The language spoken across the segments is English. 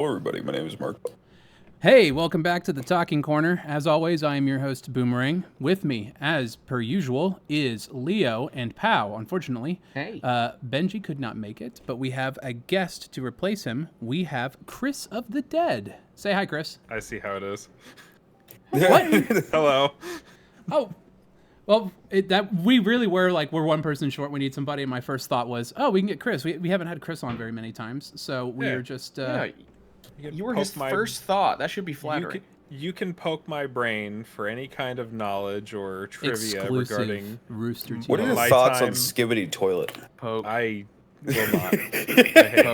Hello, everybody. My name is Mark. Hey, welcome back to the Talking Corner. As always, I am your host, Boomerang. With me, as per usual, is Leo and Pow. Unfortunately, Hey. Benji could not make it, but we have a guest to replace him. We have Chris of the Dead. Say hi, Chris. I see how it is. What? Hello. Oh, well, we really were like, we're one person short. We need somebody. And my first thought was, oh, we can get Chris. We haven't had Chris on very many times, so we're Yeah. just. You were his first thought. That should be flattering. You can poke my brain for any kind of knowledge or trivia exclusive regarding Rooster Teeth. What are your My thoughts on time- Skibbity Toilet? Poke. I will not. I hate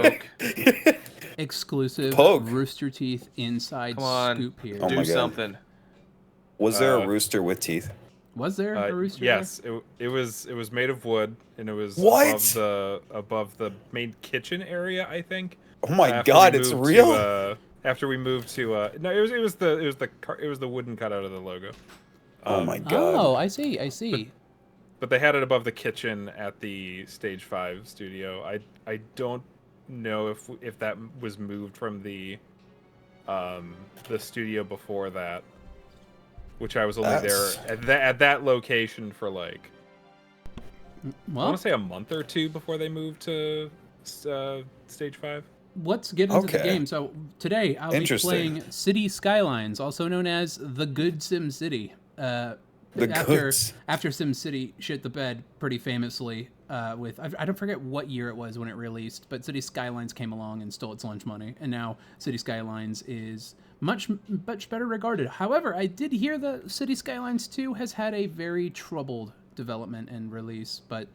it. Poke. Exclusive Poke. Rooster Teeth inside Come on. scoop here. Oh my Do God. something. Was there a rooster with teeth? Was there a rooster? Yes, it was made of wood and it was What? above the main kitchen area, I think. Oh my After God, we it's moved real. after we moved to no, it was the wooden cutout of the logo. Oh my There? God. Oh, I see. I see. But they had it above the kitchen at the Stage 5 studio. I don't know if that was moved from the studio before that, which I was only That's- there at that location for like I Well, want to say a month or two before they moved to Stage 5. let's get into the Okay. game. So today I'll be Interesting. playing City Skylines, also known as the Good Sim City. The goods. After Sim City shit the bed pretty famously with I don't forget what year it was when it released, but City Skylines came along and stole its lunch money, and now City Skylines is much better regarded. However, I did hear that City Skylines 2 has had a very troubled development and release, but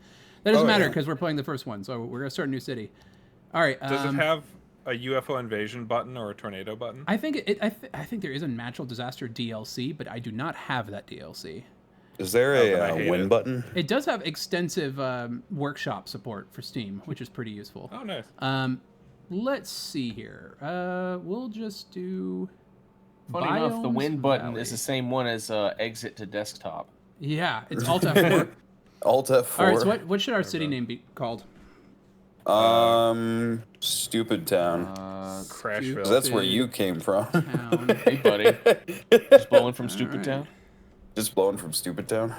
that doesn't Oh, matter yeah. because we're playing the first one, so we're gonna start a new city. All right. Does it have a UFO invasion button or a tornado button? I think I think there is a natural disaster DLC, but I do not have that DLC. Is there then I a hate win it. button? It does have extensive workshop support for Steam, which is pretty useful. Oh, nice. Let's see here. We'll just do. Funny enough, the Biomes win button Valley. is the same one as exit to desktop. Yeah, it's Alt F4. Alt F4. All right, so what should our city name be called? Stupid Town. Crashville. 'Cause that's where you came from. Town. Hey, buddy. Just blowing from Stupid Town. Just blowing from Stupid Town.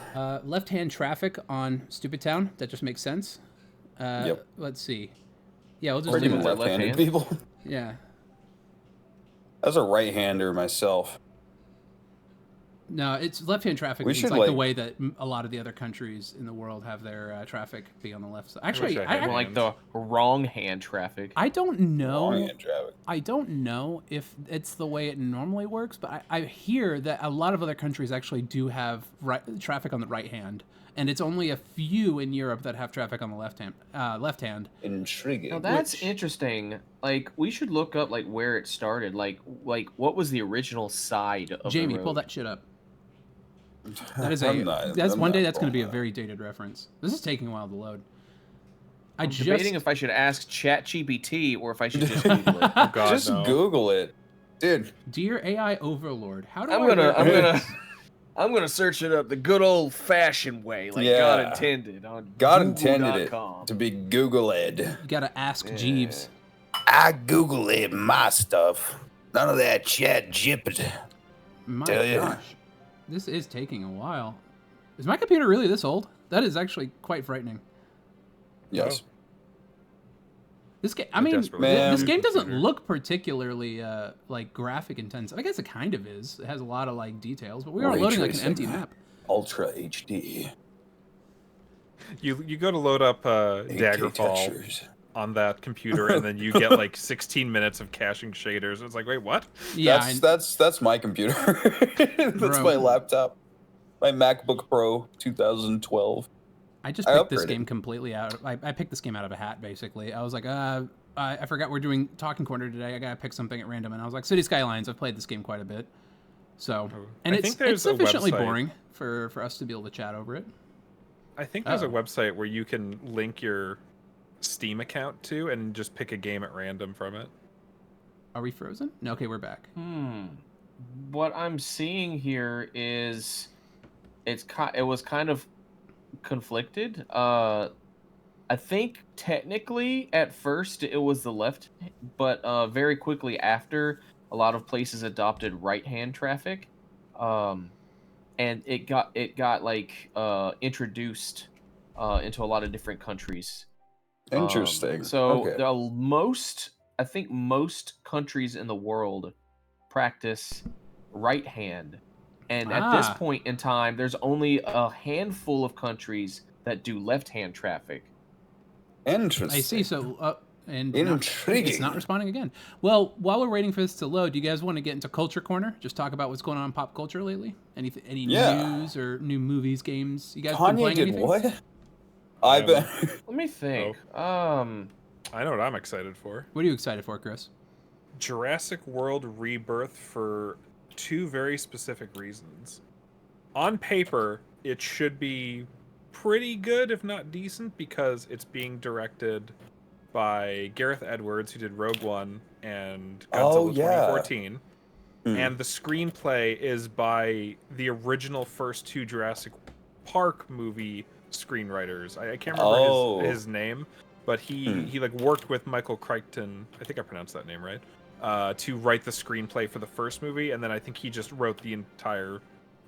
Left-hand traffic on Stupid Town. That just makes sense. Yep. Let's see. Yeah, we'll just Pretty leave it. that left-handed left hand? people. Yeah. As a right-hander myself. No, it's left-hand traffic. We It's should, like the like- way that a lot of the other countries in the world have their traffic be on the left side. wish Actually, I had More like the wrong hand traffic. I don't know. Wrong-hand traffic. I don't know if it's the way it normally works, but I hear that a lot of other countries actually do have traffic on the right hand, and it's only a few in Europe that have traffic on the left hand. Intriguing. Now that's Which- interesting. Like we should look up like where it started. Like what was the original side of Jamie, the road? pull that shit up. That is I'm not one day that's going to be a pulling very dated reference. This is taking a while to load. I'm debating if I should ask ChatGPT or if I should just Google it. Oh, God, Just no. Google it. Dude, Dear AI Overlord, how do I'm gonna search it up the good old fashioned way, like Yeah. God intended on God intended it Google.com. to be Google-ed. You gotta ask Jeeves. I Google-ed my stuff. None of that chat jipped. My Tell ya. gosh, this is taking a while. Is my computer really this old? That is actually quite frightening. Yes. This game, I mean, desperately Man. this game doesn't computer. look particularly like graphic intensive. I guess it kind of is. It has a lot of like details, but we are Ray loading like an tracing. empty map. Ultra HD. You go to load up 8K Daggerfall textures. on that computer, and then you get like 16 minutes of caching shaders. It's like, wait, what? Yeah, That's my computer. That's Bro. my laptop. My MacBook Pro 2012. I just I picked this upgraded. game completely out. I picked this game out of a hat, basically. I was like, I forgot we're doing Talking Corner today. I gotta pick something at random, and I was like, City Skylines. I've played this game quite a bit, so and I it's think there's it's a sufficiently website. boring for us to be able to chat over it. I think there's a Oh. website where you can link your Steam account to and just pick a game at random from it. Are we frozen? No. Okay, we're back. What I'm seeing here is it was kind of conflicted. I I think technically at first it was the left, but very quickly after, a lot of places adopted right-hand traffic, um, and it got like introduced into a lot of different countries. Interesting. So Okay. I think most countries in the world practice right hand. And at this Ah, point in time, there's only a handful of countries that do left hand traffic. I see. Interesting. So, and it's not Intriguing. responding again. Well, while we're waiting for this to load, do you guys want to get into Culture Corner? Just talk about what's going on in pop culture lately? Any Yeah. news or new movies, games? You guys been Kanye playing did anything? what? I've been. Let me think. I know what I'm excited for. What are you excited for, Chris? Jurassic World Rebirth for two very specific reasons. On paper, it should be pretty good, if not decent, because it's being directed by Gareth Edwards, who did Rogue One and Oh, Godzilla yeah. 2014. Hmm. And the screenplay is by the original first two Jurassic Park movie screenwriters. I can't remember his name, but he like worked with Michael Crichton. I think I pronounced that name right. To write the screenplay for the first movie, and then I think he just wrote the entire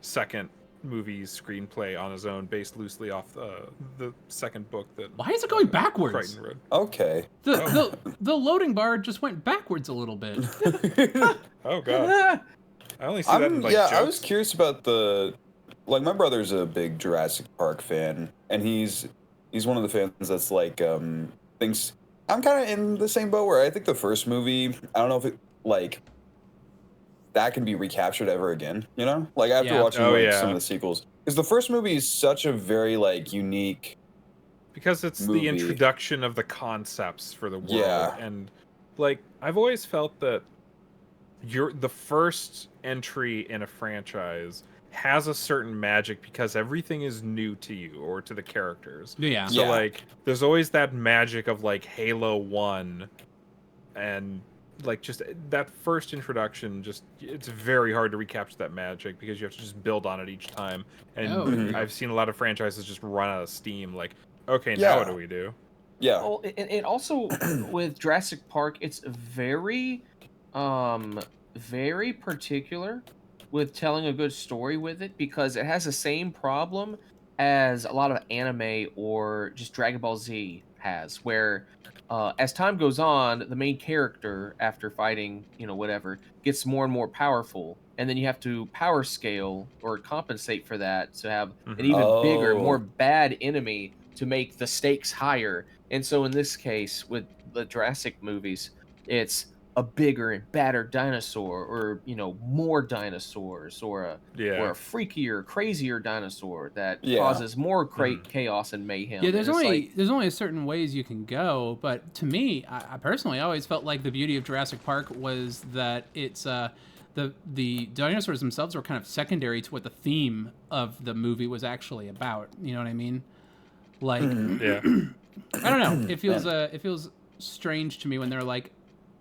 second movie's screenplay on his own, based loosely off the second book that. Why is it going backwards? Crichton wrote. Okay. The loading bar just went backwards a little bit. Oh god. I only see that in like I was jokes. curious about like my brother's a big Jurassic Park fan, and he's one of the fans that's like thinks I'm kind of in the same boat where I think the first movie, I don't know if it like that can be recaptured ever again, you know? Like after Yeah. watching Oh, like yeah. some of the sequels, because the first movie is such a very like unique. Because it's movie. the introduction of the concepts for the world. Yeah. And like I've always felt that the first entry in a franchise has a certain magic because everything is new to you or to the characters. Yeah. So Yeah. like there's always that magic of like Halo 1 and like just that first introduction, just it's very hard to recapture that magic because you have to just build on it each time. And Oh, Mhm. I've seen a lot of franchises just run out of steam. Like, okay, Yeah. now what do we do? Yeah. Well, it also with Jurassic Park, it's very particular with telling a good story with it because it has the same problem as a lot of anime or just Dragon Ball Z has, where as time goes on, the main character, after fighting, whatever, gets more and more powerful, and then you have to power scale or compensate for that to have an Mhm. even bigger, more Oh. bad enemy to make the stakes higher. And so in this case, with the Jurassic movies, it's a bigger and badder dinosaur, or more dinosaurs, or a Yeah. freakier, crazier dinosaur that Yeah. causes more Mhm. chaos and mayhem. Yeah, there's And it's only there's only a certain ways you can go, but to me, I personally always felt like the beauty of Jurassic Park was that it's the dinosaurs themselves were kind of secondary to what the theme of the movie was actually about. You know what I mean? Like, Yeah. I don't know. It feels strange to me when they're like,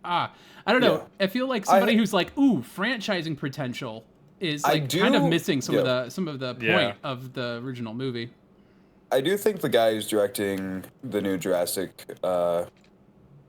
I don't know. Yeah. I feel like somebody I- who's like, ooh, franchising potential is I like kind of do- missing some yeah. of the point Yeah. of the original movie. I do think the guy who's directing the new Jurassic,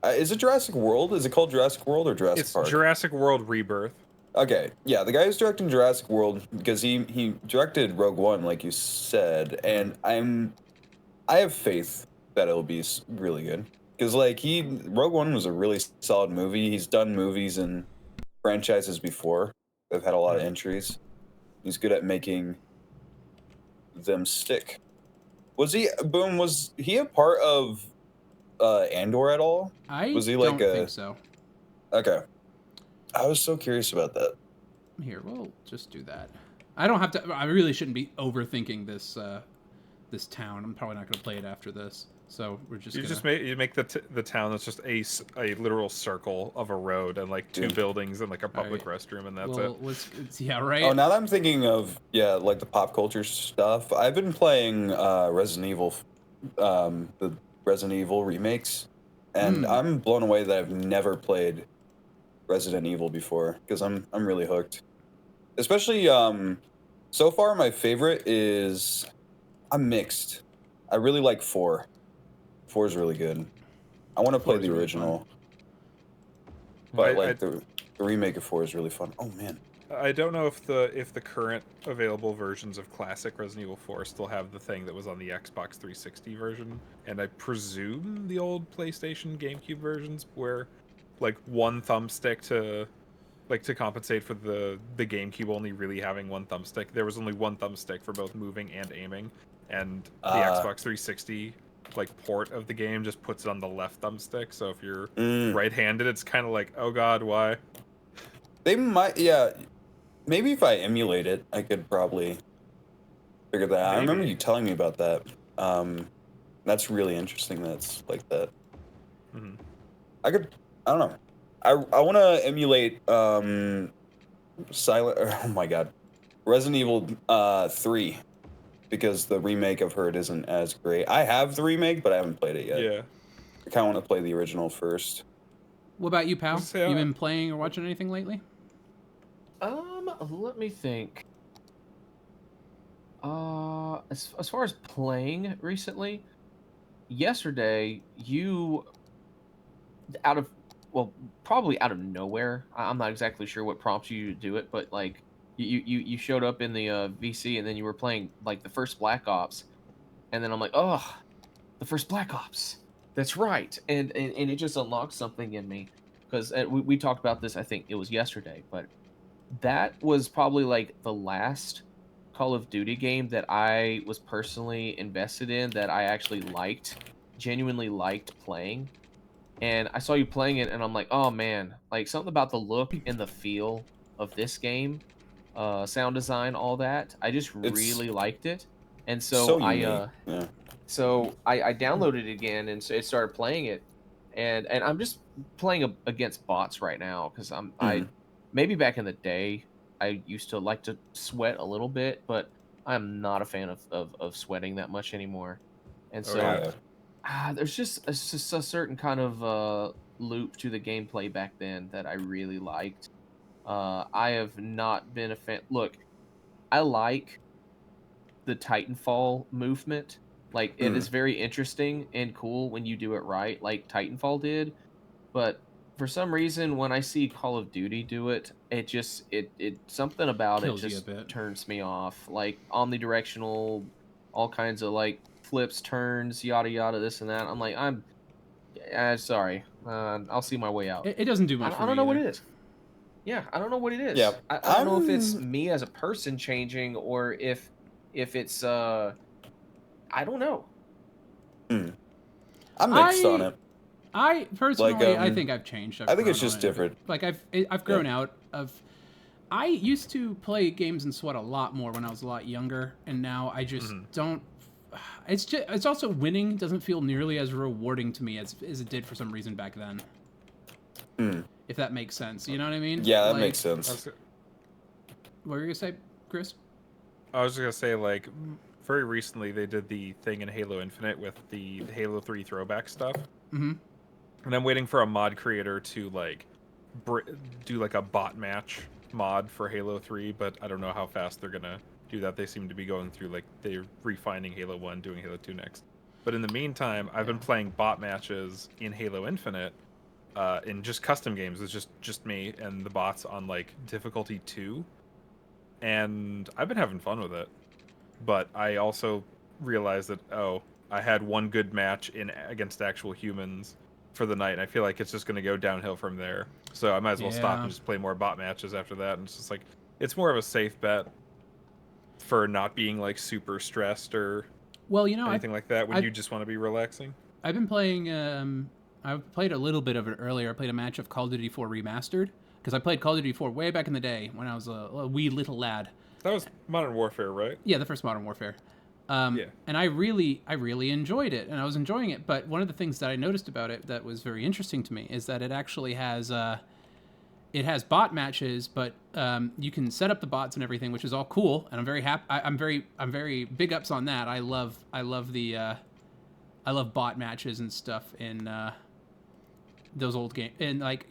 is it Jurassic World? Is it called Jurassic World or Jurassic It's Park? Jurassic World Rebirth. Okay, yeah, the guy who's directing Jurassic World, because he directed Rogue One, like you said, and I have faith that it'll be really good, because like Rogue One was a really solid movie. He's done movies and franchises before. They've had a lot of entries. He's good at making them stick. Was he a part of Andor at all? I Was he don't like a think so. Okay. I was so curious about that. Here, we'll just do that. I don't have to. I really shouldn't be overthinking this this town. I'm probably not going to play it after this. So we're just. You gonna... just make the town that's just a literal circle of a road and like two Yeah. buildings and like a public Alright. restroom, and that's Well, yeah, right. Oh, now that I'm thinking of like the pop culture stuff, I've been playing Resident Evil, the Resident Evil remakes, and I'm blown away that I've never played Resident Evil before because I'm really hooked. Especially so far my favorite is I'm mixed. I really like 4. 4 is really good. I want to play the really original, but I- like the remake of 4 is really fun. Oh man. I don't know if the current available versions of classic Resident Evil 4 still have the thing that was on the Xbox 360 version, and I presume the old PlayStation GameCube versions where like one thumbstick to compensate for the GameCube only really having one thumbstick. There was only one thumbstick for both moving and aiming, and the Xbox 360 like port of the game just puts it on the left thumbstick. So if you're right-handed, it's kind of like, oh god, why? They might, yeah. Maybe if I emulate it, I could probably figure that out. I remember you telling me about that. That's really interesting. That's like that. Mm-hmm. I don't know. I want to emulate oh my god, Resident Evil 3, because the remake I've heard isn't as great. I have the remake, but I haven't played it yet. Yeah. I kind of want to play the original first. What about you, pal? You been playing or watching anything lately? Let me think. As far as playing recently, yesterday you probably out of nowhere. I'm not exactly sure what prompts you to do it, but like you showed up in the VC and then you were playing like the first Black Ops, and then I'm like, oh, the first Black Ops. That's right, and it just unlocked something in me because we talked about this. I think it was yesterday, but that was probably like the last Call of Duty game that I was personally invested in, that I actually genuinely liked playing. And I saw you playing it and I'm like, oh man, like something about the look and the feel of this game, sound design, all that. I just really liked it. And so so unique. I downloaded it again and so it started playing it. And I'm just playing against bots right now because I maybe back in the day I used to like to sweat a little bit, but I'm not a fan of sweating that much anymore. And so there's just a certain kind of loop to the gameplay back then that I really liked. I have not been a fan. Look, I like the Titanfall movement. Like it is very interesting and cool when you do it right, like Titanfall did. But for some reason, when I see Call of Duty do it, it something about Kills it you a just bit. turns me off. Like omnidirectional, all kinds of like flips, turns, yada yada, this and that. I'm like, sorry. I'll see my way out. It doesn't do much. I don't know what it is. Yeah, I don't know what it is. Yeah, I don't know if it's me as a person changing or if it's I don't know. I'm mixed on it. I personally, I think I've changed. I think it's just different. Like I've grown out of. I used to play games and sweat a lot more when I was a lot younger, and now I just don't. It's also winning doesn't feel nearly as rewarding to me as it did for some reason back then. If that makes sense, you know what I mean? Yeah, that makes sense. What were you gonna say, Chris? I was just gonna say, like, very recently they did the thing in Halo Infinite with the Halo 3 throwback stuff. And I'm waiting for a mod creator to like do like a bot match mod for Halo 3, but I don't know how fast they're gonna do that. They seem to be going through, like, they're refining Halo 1, doing Halo 2 next. But in the meantime, I've been playing bot matches in Halo Infinite, in just custom games. It's just me and the bots on like difficulty 2, and I've been having fun with it. But I also realized that I had one good match against actual humans for the night, and I feel like it's just going to go downhill from there. So I might as well stop and just play more bot matches after that. And it's just like, it's more of a safe bet for not being like super stressed or anything like that when you just want to be relaxing. I've been playing. I played a little bit of it earlier. I played a match of Call of Duty 4 Remastered because I played Call of Duty 4 way back in the day when I was a wee little lad. That was Modern Warfare, right? Yeah, the first Modern Warfare. And I really enjoyed it, and I was enjoying it. But one of the things that I noticed about it that was very interesting to me is that it actually has bot matches, but you can set up the bots and everything, which is all cool, and I'm very happy. I'm very big ups on that. I love bot matches and stuff in those old games, and like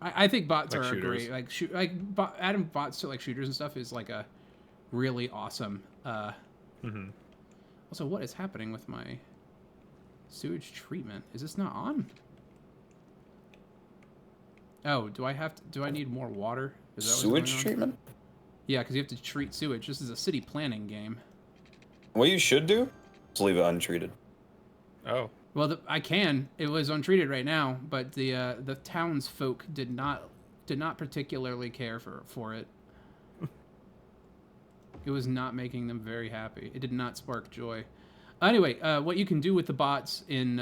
I think bots like are shooters. Great. Adding bots to like shooters and stuff is like a really awesome. Also, what is happening with my Sewage treatment. Is this not on? Oh, do I need more water? Is that what's going Sewage on? treatment? Yeah, because you have to treat sewage. This is a city planning game. What you should do is leave it untreated. Oh. Well, I can. It was untreated right now, but the townsfolk did not particularly care for it. It was not making them very happy. It did not spark joy. Anyway, what you can do with the bots in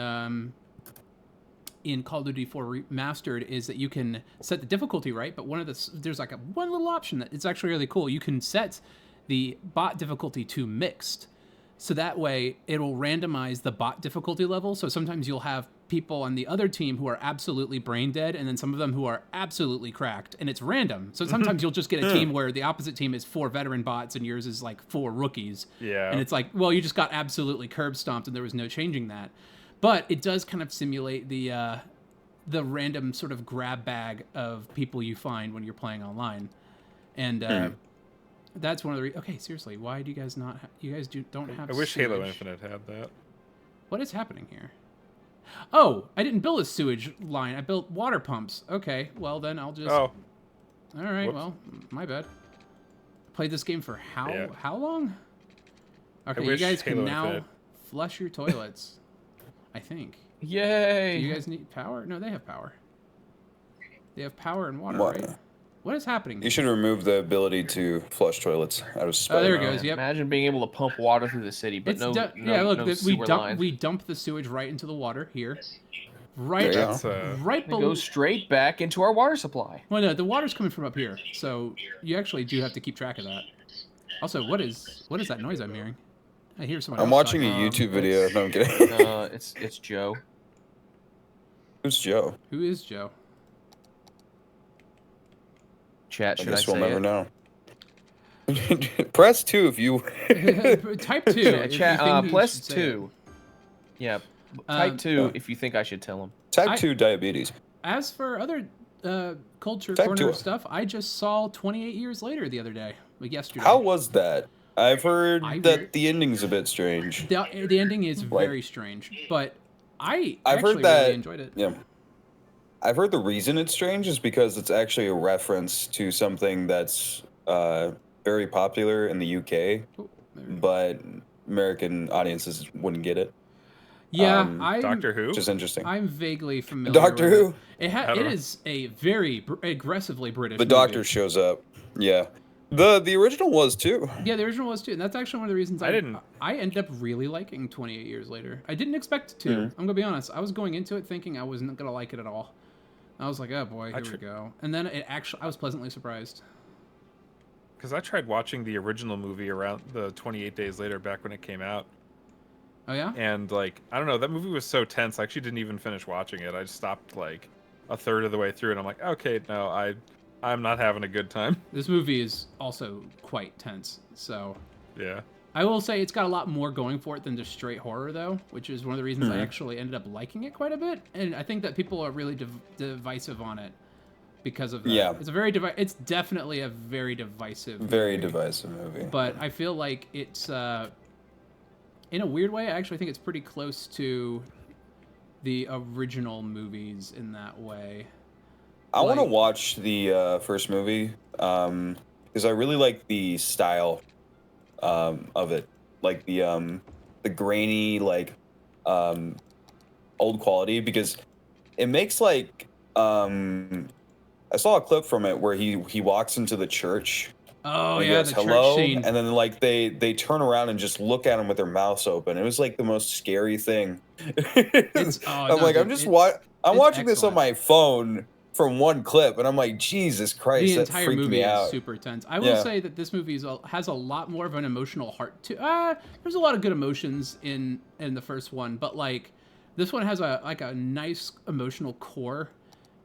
Call of Duty 4 Remastered is that you can set the difficulty right, but there's like one little option that it's actually really cool. You can set the bot difficulty to mixed. So that way, it'll randomize the bot difficulty level. So sometimes you'll have people on the other team who are absolutely brain dead, and then some of them who are absolutely cracked, and it's random. So sometimes you'll just get a team where the opposite team is 4 veteran bots, and yours is like 4 rookies. Yeah. And it's like, well, you just got absolutely curb stomped, and there was no changing that. But it does kind of simulate the random sort of grab bag of people you find when you're playing online, and that's one of the okay, seriously, why do you guys not you guys don't have I wish sewage? Halo Infinite had that. What is happening here? Oh, I didn't build a sewage line. I built water pumps. Okay, well then I'll just Oh. All right, Whoops. well, my bad. Played this game for how Yeah. long? Okay, you wish guys can Halo now Infinite- flush your toilets. I think. Yay! Do you guys need power? No, they have power. They have power and water, What? right? What is happening? You should remove the ability to flush toilets out of Spider-Man. Oh, there it goes. Yep. Imagine being able to pump water through the city, but no yeah, look, no we sewer lines. dump the sewage right into the water here. There Right, you go. That's right It below. goes straight back into our water supply. Well, no, the water's coming from up here, so you actually do have to keep track of that. Also, what is that noise I'm hearing? I hear someone. I'm else watching a talking. YouTube video. No, I'm kidding. It's Joe. Who's Joe? Who is Joe? Chat, I should I guess we'll say never it? know. Press 2 if you. Type 2. if you Chat, think he plus should say 2. Yeah, type 2 uh, if you think I should tell him. Type 2 diabetes. As for other culture Type corner 2. stuff, I just saw 28 Years Later the other day, like yesterday. How was that? I've heard I that re- the ending's a bit strange. The ending is Like- very strange, but I've I've actually heard that. really enjoyed it. Yeah. I've heard the reason it's strange is because it's actually a reference to something that's very popular in the UK, Oh, there we go. but American audiences wouldn't get it, Yeah, I'm Doctor Who? which is interesting. I'm vaguely familiar. Doctor with Who? It, I don't it know. is a very aggressively British. The movie. Doctor shows up. Yeah. The original was too. Yeah, the original was too, and that's actually one of the reasons I didn't- I ended up really liking 28 Years Later. I didn't expect to. Mhm. I'm gonna be honest. I was going into it thinking I wasn't gonna like it at all. I was like, oh boy, here we go. And then I was pleasantly surprised. Because I tried watching the original movie around the 28 Days Later back when it came out. Oh yeah. And, like, I don't know, that movie was so tense. I actually didn't even finish watching it. I just stopped, like, a third of the way through, and I'm like, okay, no, I'm not having a good time. This movie is also quite tense. So Yeah. I will say it's got a lot more going for it than just straight horror, though, which is one of the reasons I Mhm. actually ended up liking it quite a bit. And I think that people are really divisive on it because of that. Yeah. It's it's definitely a very divisive. Very movie. divisive movie. But I feel like it's in a weird way. I actually think it's pretty close to the original movies in that way. I want to like- watch the first movie because I really like the style of it, like the grainy, like old quality, because it makes like I saw a clip from it where he walks into the church. Oh and he yeah, goes, the hello, church scene. and then like they turn around and just look at him with their mouths open. It was like the most scary thing. I'm like, I'm just I'm it's watching this on excellent. my phone from one clip, and I'm like, Jesus Christ, The that entire freaked movie me is out. super tense. I will Yeah. say that this movie has a lot more of an emotional heart to. There's a lot of good emotions in the first one, but like this one has a nice emotional core.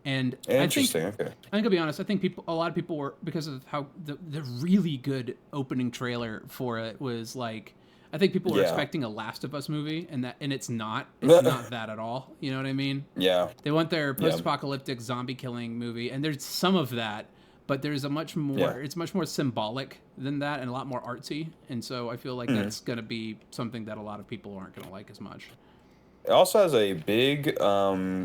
And Interesting. Okay. I think I'll be honest. I think a lot of people were, because of how the really good opening trailer for it was like. I think people were Yeah. expecting a Last of Us movie, and it's not. It's not that at all. You know what I mean? Yeah. They want their post-apocalyptic zombie killing movie, and there's some of that, but there's a much more. Yeah. It's much more symbolic than that, and a lot more artsy. And so I feel like that's gonna be something that a lot of people aren't gonna like as much. It also has a big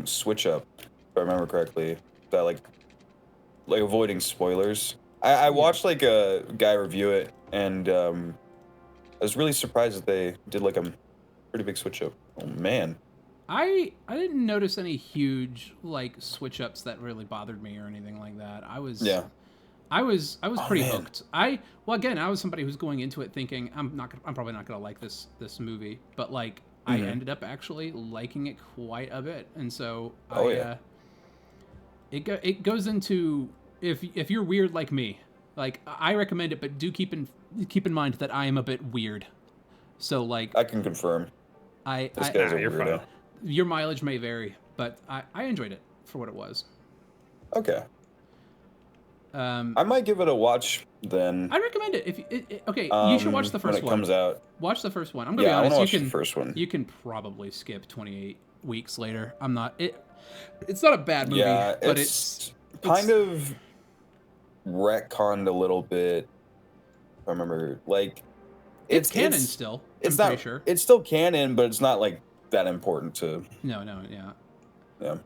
switch up, if I remember correctly. That like avoiding spoilers. I watched like a guy review it, and I was really surprised that they did like a pretty big switch up. Oh man. I didn't notice any huge like switch ups that really bothered me or anything like that. Yeah. I was pretty man. hooked. Well again, I was somebody who's going into it thinking I'm probably not gonna like this movie, but like I ended up actually liking it quite a bit, and so it goes into if you're weird like me, like I recommend it, but do keep in mind that I am a bit weird. So like I can confirm. This guy's a weirdo. Your mileage may vary, but I enjoyed it for what it was. Okay. I might give it a watch then. I recommend it. You should watch the first one. When it comes out. Watch the first one. I'm gonna be honest. I want to watch the first one. You can probably skip 28 weeks later. It's not a bad movie, but it's kind of retconned a little bit. If I remember, like it's canon still. It's I'm not. pretty sure. It's still canon, but it's not like that important to. No, yeah.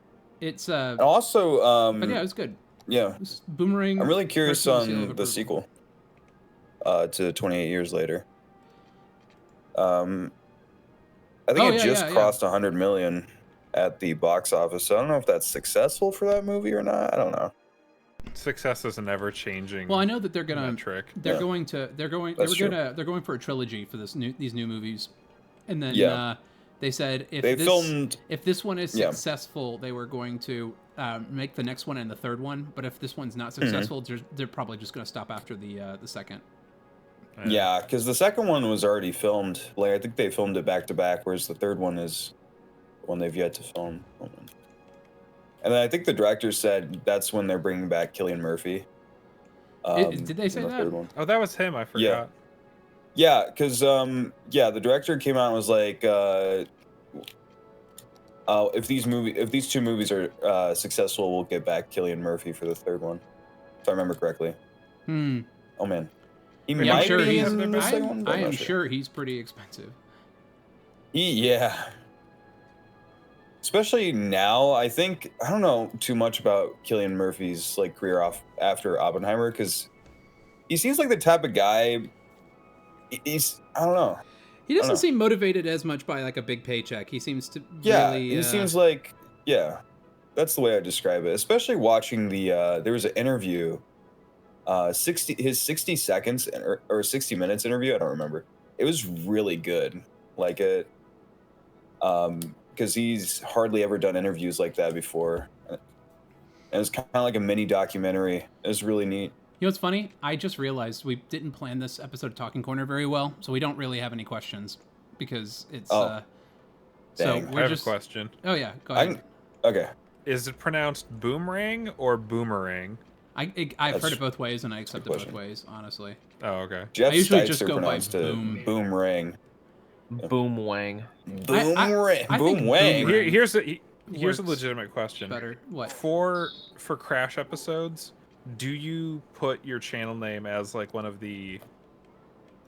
It's And also, but yeah, it was good. Yeah. Boomerang. I'm really curious on the sequel. To 28 Years Later. I think it just crossed 100 million at the box office. So I don't know if that's successful for that movie or not. I don't know. Success is an ever changing. Well, I know that they're gonna metric. They're going for a trilogy for these new movies, and then they said if this one is successful, they were going to make the next one and the third one. But if this one's not successful, they're probably just going to stop after the second. Yeah, because the second one was already filmed. Like I think they filmed it back to back, whereas the third one is one they've yet to film. And then I think the director said that's when they're bringing back Cillian Murphy. Did they say that? Oh, that was him. I forgot. Yeah, because the director came out and was like, if these two movies are successful, we'll get back Cillian Murphy for the third one, if I remember correctly. Oh man, I am sure he's pretty expensive. Especially now, I don't know too much about Cillian Murphy's like career after Oppenheimer, because he seems like the type of guy. I don't know. He doesn't seem motivated as much by like a big paycheck. He seems to he seems like that's the way I describe it. Especially watching there was an interview, his 60 seconds or 60 minutes interview. I don't remember. It was really good. Like it, because he's hardly ever done interviews like that before. And it was kind of like a mini documentary. It was really neat. You know what's funny? I just realized we didn't plan this episode of Talking Corner very well, so we don't really have any questions because it's. Dang. So I have a question. Oh yeah, go ahead. Okay. Is it pronounced boomerang or boomerang? I've heard it both ways, and I accept it both ways, honestly. Oh, okay. Jeff I usually Sticer just go by boom. Boomerang. Boomwang. Boomerang. I think Boomwang. Here's a legitimate question. Better. What? For Crash episodes, do you put your channel name as like one of the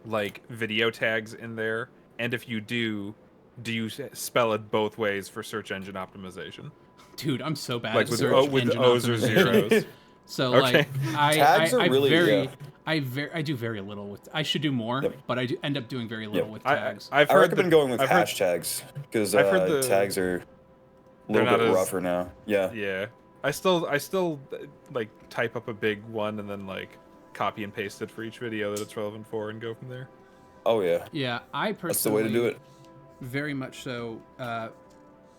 like video tags in there? And if you do you spell it both ways for search engine optimization? Dude, I'm so bad like at with search with engine O's or optimization. zeros. So okay. like Tags are really I do very little with. I should do more, but I do end up doing very little with tags. I recommend going with hashtags because tags are a little bit rougher now. Yeah. Yeah. I still like type up a big one and then like copy and paste it for each video that it's relevant for and go from there. Oh yeah. Yeah, I personally. That's the way to do it. Very much so.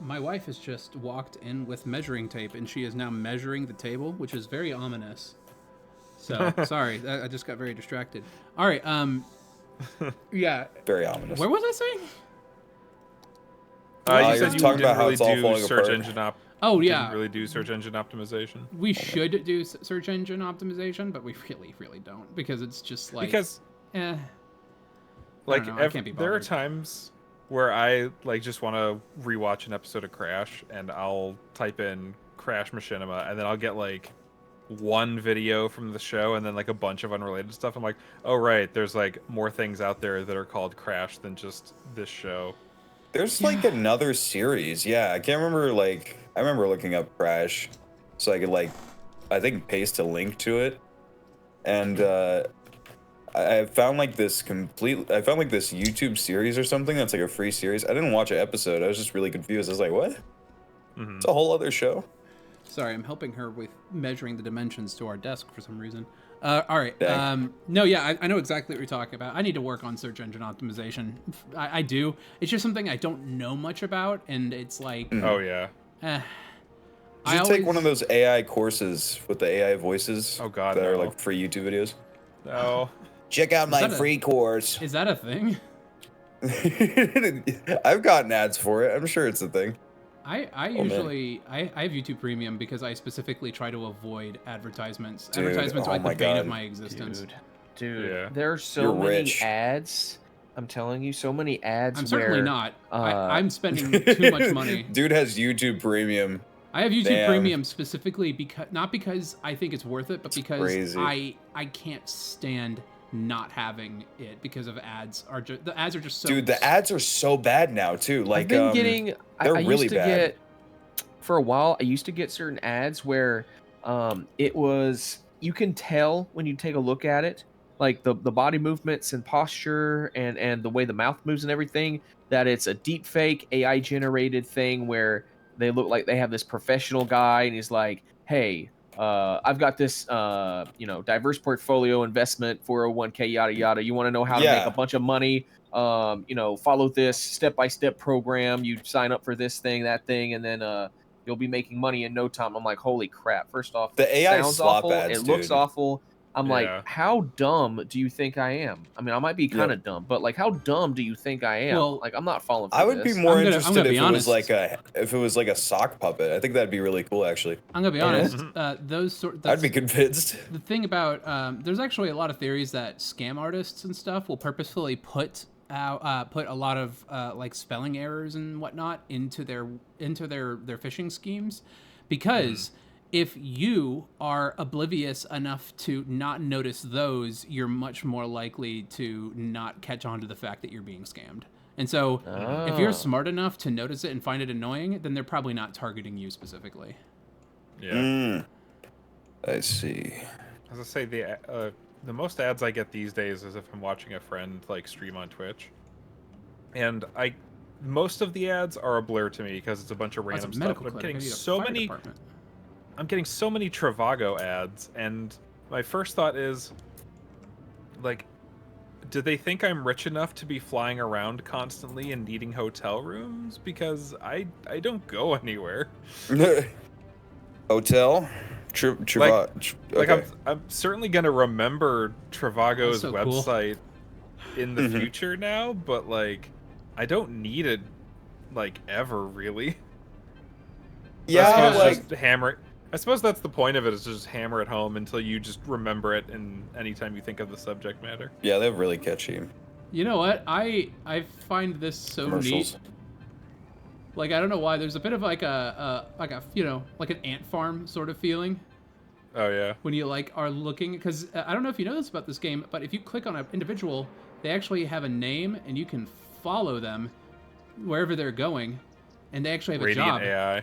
My wife has just walked in with measuring tape, and she is now measuring the table, which is very ominous. So sorry, I just got very distracted. All right. Yeah. Very ominous. Where was I saying? You said you talking about how really it's all do falling search apart. engine Oh yeah. Didn't really do search engine optimization. We should do search engine optimization, but we really don't because it's just like like I can't be bothered. there are times where I like just want to rewatch an episode of Crash and I'll type in Crash Machinima and then I'll get like one video from the show and then like a bunch of unrelated stuff. I'm like, oh right, there's like more things out there that are called Crash than just this show. There's like another series. Yeah, I can't remember. Like, I remember looking up Crash, so I could like, I think paste a link to it, and I found like this I found like this YouTube series or something that's like a free series. I didn't watch an episode. I was just really confused. I was like, what? It's a whole other show. Sorry, I'm helping her with measuring the dimensions to our desk for some reason. All right. Dang. No, yeah, I know exactly what you're talking about. I need to work on search engine optimization. I do. It's just something I don't know much about, and it's like... Oh, yeah. Did you take one of those AI courses with the AI voices? Oh, God, that no. are like free YouTube videos? No. Check out my free course. Is that a thing? I've gotten ads for it. I'm sure it's a thing. I usually I have YouTube Premium because I specifically try to avoid advertisements. Dude, Advertisements are like the bane of my existence. Dude, Yeah. there are so You're many rich. ads. I'm telling you, so many ads. I'm certainly where, not. I'm spending too much money. Dude has YouTube Premium. I have YouTube Damn. Premium specifically because not because I think it's worth it, but because crazy. I can't stand not having it because of ads. The ads are just so. Dude, the ads are so bad now too. Like I've been getting. they're I really used to bad. get for a while. I used to get certain ads where it was you can tell when you take a look at it, like the body movements and posture and the way the mouth moves and everything, that it's a deep fake AI generated thing where they look like they have this professional guy and he's like, hey, I've got this diverse portfolio investment 401k yada yada. You want to know how to make a bunch of money? Follow this step-by-step program. You sign up for this thing, that thing, and then you'll be making money in no time. I'm like, holy crap. First off, The AI sounds slop awful. ads, It looks dude. awful. I'm Yeah. like, how dumb do you think I am? I mean, I might be kind of dumb, but like, how dumb do you think I am? Well, like, I'm not falling for I would this. be more I'm interested gonna if be it was honest. like a sock puppet. I think that'd be really cool, actually. I'm gonna be honest. I'd be convinced. The thing about there's actually a lot of theories that scam artists and stuff will purposefully put a lot of like spelling errors and whatnot into their phishing schemes, because if you are oblivious enough to not notice those, you're much more likely to not catch on to the fact that you're being scammed. And so if you're smart enough to notice it and find it annoying, then they're probably not targeting you specifically. Yeah. I see. As I say, the most ads I get these days is if I'm watching a friend like stream on Twitch, and most of the ads are a blur to me because it's a bunch of random stuff. But I'm getting I'm getting so many Trivago ads, and my first thought is, like, do they think I'm rich enough to be flying around constantly and needing hotel rooms? Because I don't go anywhere. Hotel? I'm certainly gonna remember Trivago's so website in the future now, but like, I don't need it like ever really. Yeah, I suppose that's the point of it, is to just hammer it home until you just remember it in anytime you think of the subject matter. Yeah, they're really catchy. You know what? I find this so neat. Like, I don't know why. There's a bit of like an ant farm sort of feeling. Oh yeah. When you like are looking, because I don't know if you know this about this game, but if you click on an individual, they actually have a name and you can follow them wherever they're going. And they actually have a job. AI.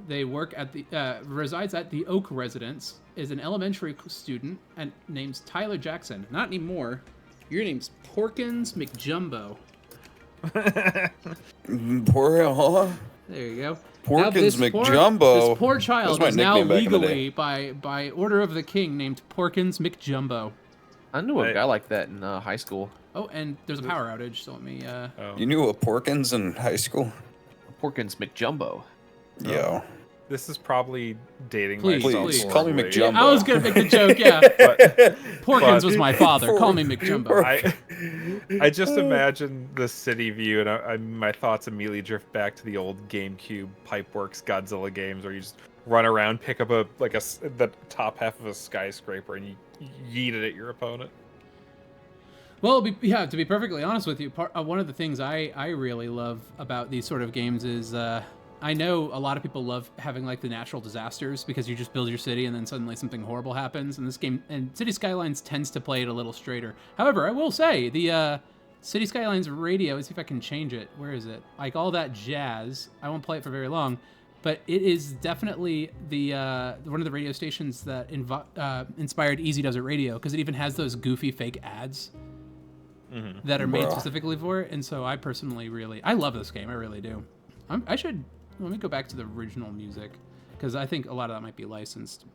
They work at the resides at the Oak Residence. Is an elementary student and name's Tyler Jackson. Not anymore. Your name's Porkins McJumbo. There you go. Porkins McJumbo. This poor child is now legally by order of the king named Porkins McJumbo. I knew a guy like that in high school. Oh, and there's a power outage, so let me. You knew a Porkins in high school? Porkins McJumbo. Yo. This is probably dating myself. Please, call me McJumbo. I was going to make the joke, yeah. Porkins was my father. Call me McJumbo. I just imagine the city view, and my thoughts immediately drift back to the old GameCube Pipeworks Godzilla games where you just run around, pick up the top half of a skyscraper, and you yeet it at your opponent. Well, to be perfectly honest with you, one of the things I really love about these sort of games is I know a lot of people love having like the natural disasters because you just build your city and then suddenly something horrible happens. In this game, and City Skylines tends to play it a little straighter. However, I will say the City Skylines radio. Let's see if I can change it. Where is it? Like all that jazz. I won't play it for very long, but it is definitely the one of the radio stations that inspired Easy Does It Radio, because it even has those goofy fake ads that are made specifically for it. And so I personally I love this game. I really do. Let me go back to the original music, because I think a lot of that might be licensed.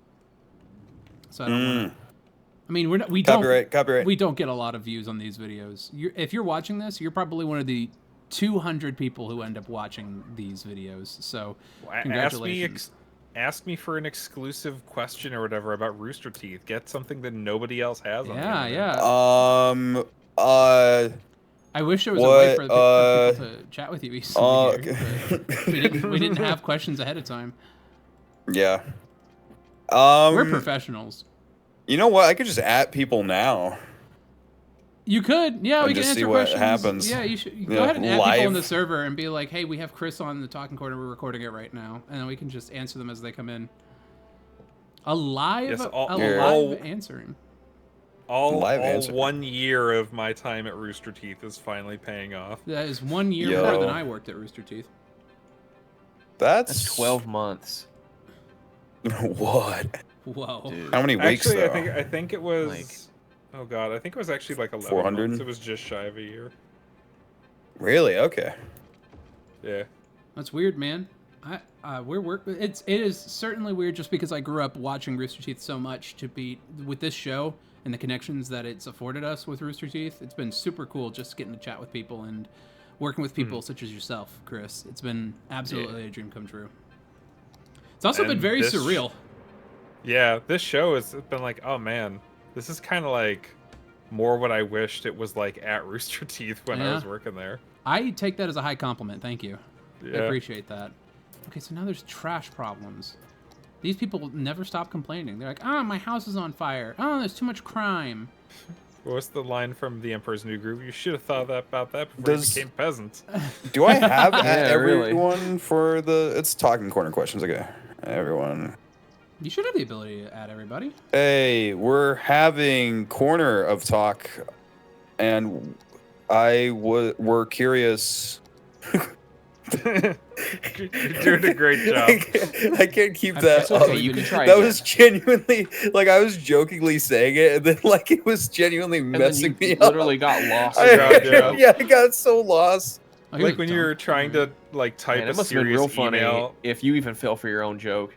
So I don't want to. I mean, we don't get a lot of views on these videos. If you're watching this, you're probably one of the 200 people who end up watching these videos. So, congratulations. Ask me for an exclusive question or whatever about Rooster Teeth. Get something that nobody else has. Yeah. I wish there was a way for people to chat with you easily here, but we didn't have questions ahead of time. Yeah. We're professionals. You know what? I could just at people now. You could, yeah. We can just answer see questions. what happens. Yeah, you should go ahead and add people on the server and be like, "Hey, we have Chris on the Talking Corner. We're recording it right now," and then we can just answer them as they come in. Live answering. All 1 year of my time at Rooster Teeth is finally paying off. That is 1 year more than I worked at Rooster Teeth. That's 12 months. What? Whoa. Dude. How many weeks? Actually, though? I think it was. Oh god, I think it was actually like 11 400? months. It was just shy of a year. Really? Okay. Yeah. That's weird, man. It is certainly weird, just because I grew up watching Rooster Teeth so much, to be with this show and the connections that it's afforded us with Rooster Teeth. It's been super cool just getting to chat with people and working with people such as yourself, Chris. It's been absolutely a dream come true. It's also been very surreal. Yeah, this show has been like, oh man, this is kind of like more what I wished it was like at Rooster Teeth when I was working there. I take that as a high compliment. Thank you. Yeah. I appreciate that. Okay, so now there's trash problems. These people never stop complaining. They're like, my house is on fire. Oh, there's too much crime. What's the line from The Emperor's New Groove? You should have thought about that before you became peasants. Do I have everyone for the... It's Talking Corner questions, okay. Everyone. You should have the ability to add everybody. Hey, we're having Corner of Talk, and we're curious... You're doing a great job. I can't keep that up. You can try that was genuinely, like, I was jokingly saying it, and then, like, it was genuinely messing me up. Literally got lost. Yeah, I got so lost. Like when you're trying to, like, type a serious real funny email. if you even fell for your own joke.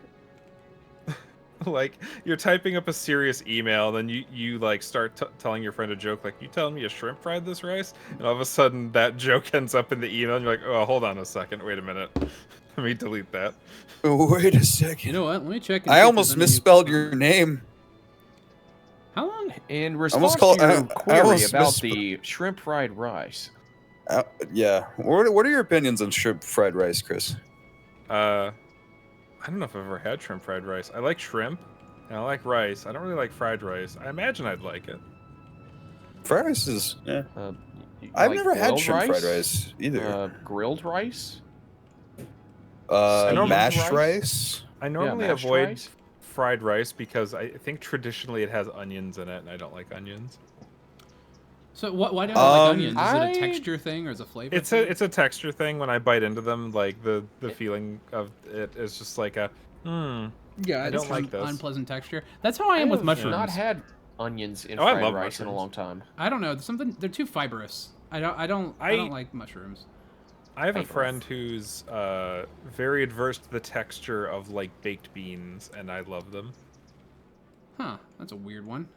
Like, you're typing up a serious email, then you like start telling your friend a joke, like, you telling me a shrimp fried this rice? And all of a sudden that joke ends up in the email, and you're like, oh, hold on a second, wait a minute. Let me delete that. Wait a second. You know what? Let me check. I almost misspelled your name. How long? In response to your query about the shrimp fried rice. Yeah. What are your opinions on shrimp fried rice, Chris? I don't know if I've ever had shrimp fried rice. I like shrimp, and I like rice. I don't really like fried rice. I imagine I'd like it. Fried rice is... Yeah. I've never had shrimp fried rice either. Grilled rice? Mashed rice? I normally avoid fried rice because I think traditionally it has onions in it, and I don't like onions. So why don't I like onions? Is it a texture thing or is it a flavor? It's a texture thing. When I bite into them, like the feeling of it is just like a Yeah, I don't like this unpleasant texture. That's how I am with mushrooms. I've not had onions in fried rice mushrooms in a long time. I don't know. They're too fibrous. I don't like mushrooms. I have a friend who's very adverse to the texture of like baked beans, and I love them. Huh? That's a weird one.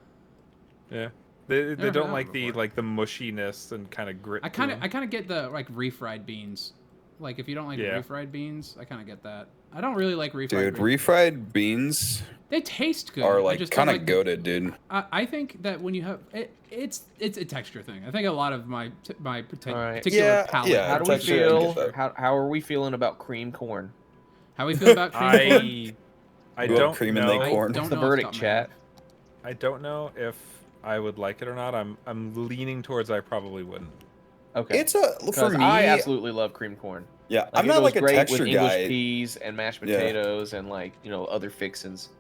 Yeah. They don't like the mushiness and kind of grit. I kind of get the like refried beans. Like if you don't like refried beans, I kind of get that. I don't really like refried. Dude, refried beans. They taste good. Are like kind of goated, dude. I think that when you have it's a texture thing. I think a lot of my particular palate. Yeah, how do we feel? How are we feeling about cream corn? How we feel about cream corn? I don't cream know. and corn. What's the verdict, chat? I don't know if I would like it or not. I'm leaning towards I probably wouldn't. Okay. For me, I absolutely love cream corn. Yeah, Like, I'm not like a great texture with English guy. peas and mashed potatoes and like other fixins.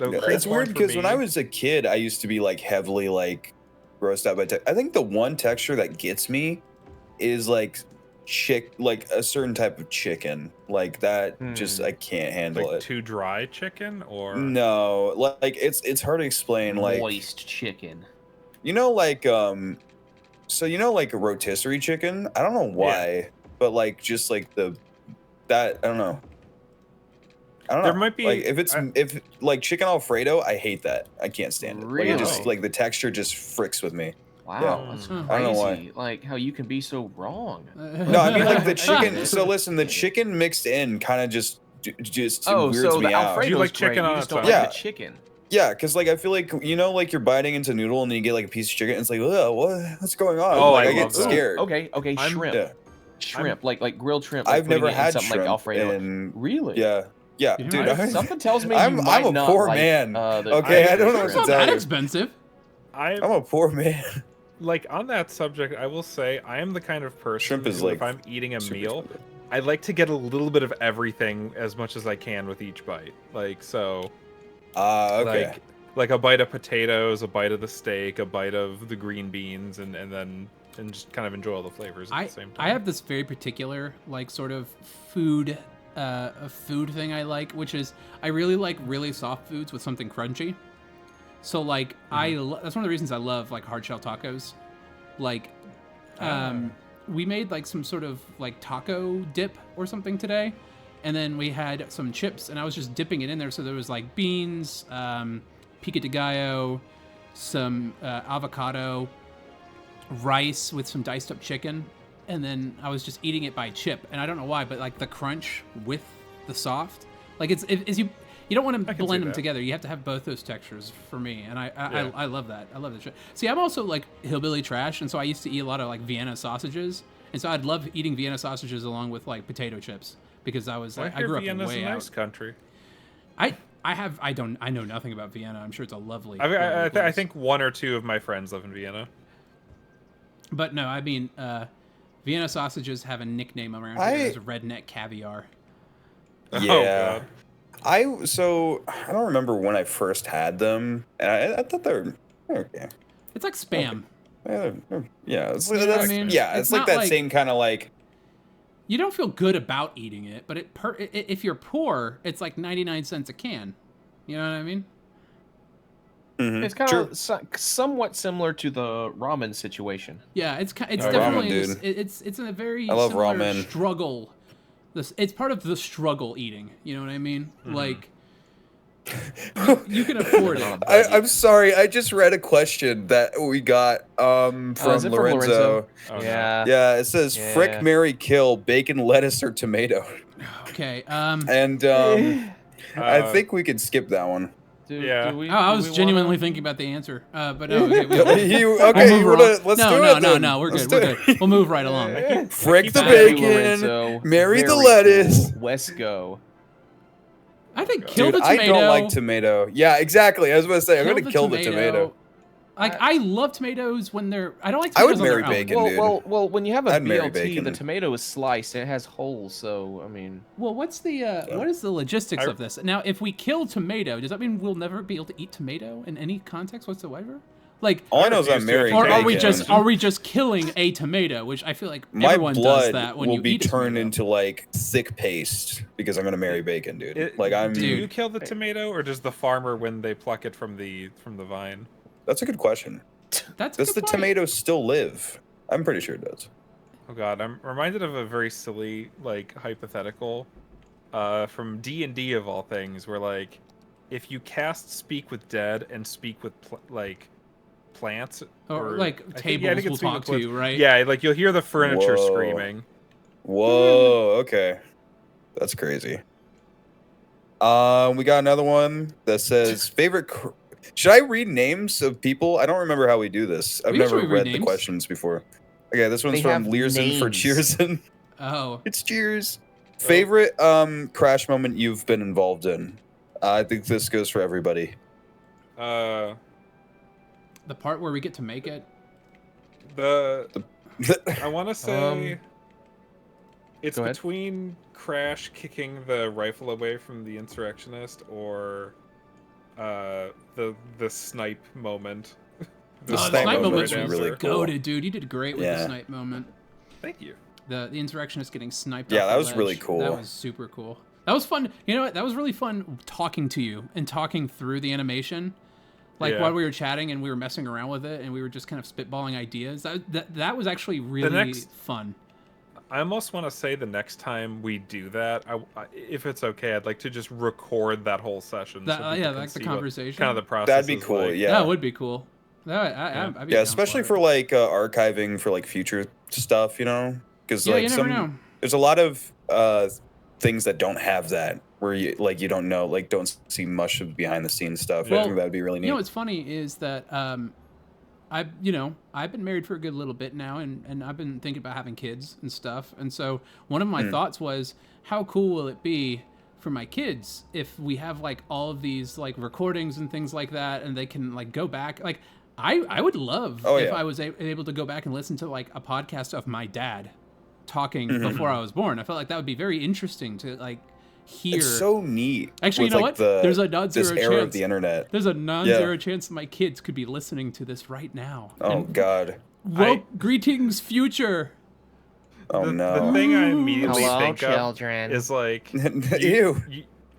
It's weird because when I was a kid, I used to be like heavily like grossed out by I think the one texture that gets me is like like a certain type of chicken. Like that just I can't handle like it. Too dry chicken or no, like it's hard to explain. Like moist chicken. you know, like so you know, like a rotisserie chicken. I don't know why, but like just like that I don't know. I don't know. There might be like if like chicken Alfredo, I hate that. I can't stand it. Really? Like it just like the texture just fricks with me. Wow, Yeah. that's I crazy. don't know why. Like how you can be so wrong. No, I mean like the chicken. So listen, the chicken mixed in kind of just weirds so me the out. Alfredo's Do you like great, chicken you on just its don't own? like Yeah. the chicken. Yeah, because like I feel like you know, like you're biting into noodle and then you get like a piece of chicken. And it's like, what's going on? Oh, like I I get love that. scared. Okay, shrimp. Yeah. Shrimp, like grilled shrimp. Like I've putting never it in had something shrimp. like Alfredo. And Really? yeah, You dude. know, Something tells me I'm might a not poor like, man. the Okay, I don't know It's what not to tell that you. expensive. I'm a poor man. Like on that subject, I will say I am the kind of person Shrimp is who, like if I'm eating a super meal, expensive. I like to get a little bit of everything as much as I can with each bite. Like so, Okay. like a bite of potatoes, a bite of the steak, a bite of the green beans, and just kind of enjoy all the flavors at the same time. I have this very particular like sort of food a food thing I like, which is I really like really soft foods with something crunchy. So like that's one of the reasons I love like hard shell tacos. Like we made like some sort of like taco dip or something today, and then we had some chips and I was just dipping it in there. So there was like beans, pico de gallo, some avocado, rice with some diced up chicken, and then I was just eating it by chip. And I don't know why, but like the crunch with the soft, like it's you don't want to blend them together. You have to have both those textures for me, and I love that. I love that shit. See, I'm also like hillbilly trash, and so I used to eat a lot of like Vienna sausages, and so I'd love eating Vienna sausages along with like potato chips because I was like I grew up Vienna's way a out. nice country. I know nothing about Vienna. I'm sure it's a lovely. I place. think one or two of my friends live in Vienna. But no, I mean, Vienna sausages have a nickname around here as redneck caviar. Yeah. I don't remember when I first had them, and I thought they were okay. It's like Spam. Yeah, it's You know what I mean? it's like not that same kind of like. You don't feel good about eating it, but if you're poor, it's like 99 cents a can. You know what I mean? Mm-hmm. It's kind of somewhat similar to the ramen situation. Yeah, it's ramen, definitely dude. it's a very I love similar ramen. struggle. It's part of the struggle eating. You know what I mean? Like you can afford it. I'm sorry. I just read a question that we got from Is it from Lorenzo. Oh, Yeah. Yeah, it says Yeah. frick, marry, kill, bacon, lettuce, or tomato. Okay. And I think we could skip that one. Yeah. I was genuinely thinking about the answer, but no. Okay, Let's do it. Then. No, we're Let's good. do We're it. good. We'll move right along. Frick the Thank you, bacon, Lorenzo. marry the Very lettuce. cool. Let's go. I think kill Dude, the tomato. I don't like tomato. Yeah, exactly. I was going to say, I'm going to kill the tomato. Like, I love tomatoes when they're... I don't like I would tomatoes on marry their own. bacon. Well, when you have a I'd marry BLT, bacon. the tomato is sliced. It has holes, so, I mean... Well, what's the what is the logistics of this? Now, if we kill tomato, does that mean we'll never be able to eat tomato in any context whatsoever? Like, all I know is I'm marrying or bacon. are we just killing a tomato? Which I feel like my everyone does blood that when will you be eat a turned tomato. into like thick paste because I'm gonna marry bacon, dude. Do you kill the tomato, or does the farmer when they pluck it from the vine? That's a good question. Does the tomato still live? I'm pretty sure it does. Oh god, I'm reminded of a very silly like hypothetical from D&D of all things, where like if you cast Speak with Dead and speak with plants, or like tables will talk to you, right? Yeah, like you'll hear the furniture screaming. Whoa, okay, that's crazy. We got another one that says favorite. Should I read names of people? I don't remember how we do this. I've never read the questions before. Okay, this one's from Learson for Cheerson. Oh, it's Cheers. Favorite crash moment you've been involved in? I think this goes for everybody. The part where we get to make it. I want to say it's ahead. between Crash kicking the rifle away from the insurrectionist or the snipe moment The snipe moment was was really cool. goated, dude. You did great with the snipe moment. Thank you. The insurrectionist getting sniped. Yeah, off that the was ledge. really cool. That was super cool. That was fun. You know what? That was really fun talking to you and talking through the animation. Like while we were chatting and we were messing around with it and we were just kind of spitballing ideas. That was actually really fun. I almost want to say the next time we do that, if it's okay, I'd like to just record that whole session. Like the conversation. Kind of the process. That'd be cool. Like. Yeah, that would be cool. I'd be especially for like archiving for like future stuff, you know, because like you never know. There's a lot of things that don't have that where you don't know, like don't see much of behind the scenes stuff. Well, I think that'd be really neat. You know what's funny is that I've been married for a good little bit now, and I've been thinking about having kids and stuff. And so one of my thoughts was, how cool will it be for my kids if we have like all of these like recordings and things like that, and they can like go back. Like I would love if I was able to go back and listen to like a podcast of my dad talking before I was born. I felt like that would be very interesting to like hear. It's so neat. Actually, you know what? There's a non-zero chance. Era of the internet. There's a non-zero chance that my kids could be listening to this right now. Oh God. Well, greetings, future. Oh no. The thing I immediately think children. of is like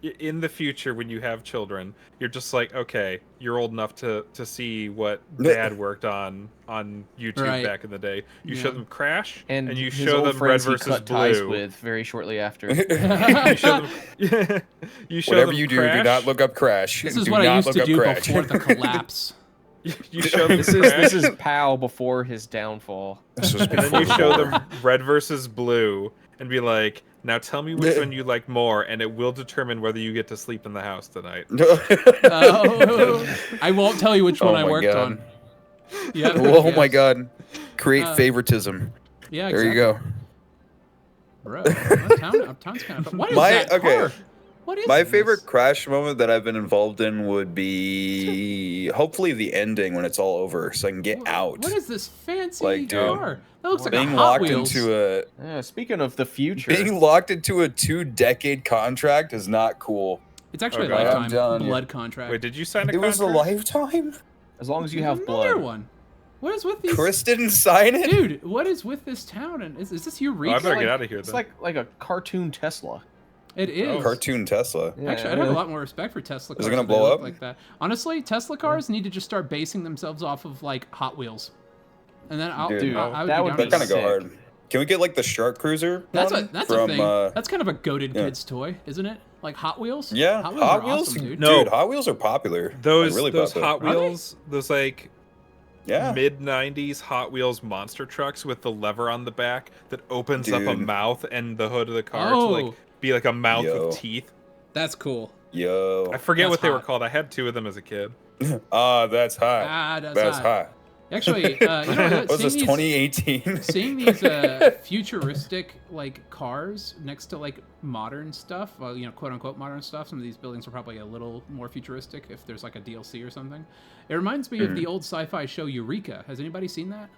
in the future when you have children, you're just like, okay, you're old enough to see what Dad worked on YouTube back in the day. You show them Crash, and you show them Red versus Blue. With very shortly after. You show them. You show Whatever them you Crash. do not look up Crash. This is what I used to do before the collapse. You show them this is Pow before his downfall. And then you show them Red versus Blue and be like, now tell me which one you like more, and it will determine whether you get to sleep in the house tonight. I won't tell you which one I worked on. Yeah. Oh my God. Create favoritism. Yeah, exactly. There you go. Bro, Uptown's kind of fun. What is that car? What is my favorite Crash moment that I've been involved in would be hopefully the ending when it's all over, so I can get out. What is this fancy car? That looks like being a Hot locked Wheels. into a. Speaking of the future, being locked into a 2-decade contract is not cool. It's actually a lifetime blood contract. Wait, did you sign a contract? It was a lifetime. As long as you have Another blood. one. What is with these? Chris didn't sign it, dude. What is with this town? And is this Eureka? I better get out of here. It's like a cartoon Tesla. It is. Cartoon Tesla. Yeah, actually, I'd have a lot more respect for Tesla cars. Is it gonna blow up like that? Honestly, Tesla cars need to just start basing themselves off of like Hot Wheels, and then I would kind of go hard. Can we get like the Shark Cruiser? That's a thing. That's kind of a goated kids toy, isn't it? Like Hot Wheels. Yeah, Hot Wheels. Awesome, dude. No, dude, Hot Wheels are popular. Those really those popular. Hot Wheels, those like Yeah. mid-90s Hot Wheels monster trucks with the lever on the back that opens up a mouth and the hood of the car to like be like a mouth with teeth. That's cool. Yo. I forget what they were called. I had 2 of them as a kid. That's hot. That's hot. Actually, you know what? Was this 2018? Seeing these futuristic like cars next to like modern stuff, well, you know, quote unquote modern stuff. Some of these buildings are probably a little more futuristic if there's like a DLC or something. It reminds me of the old sci-fi show Eureka. Has anybody seen that?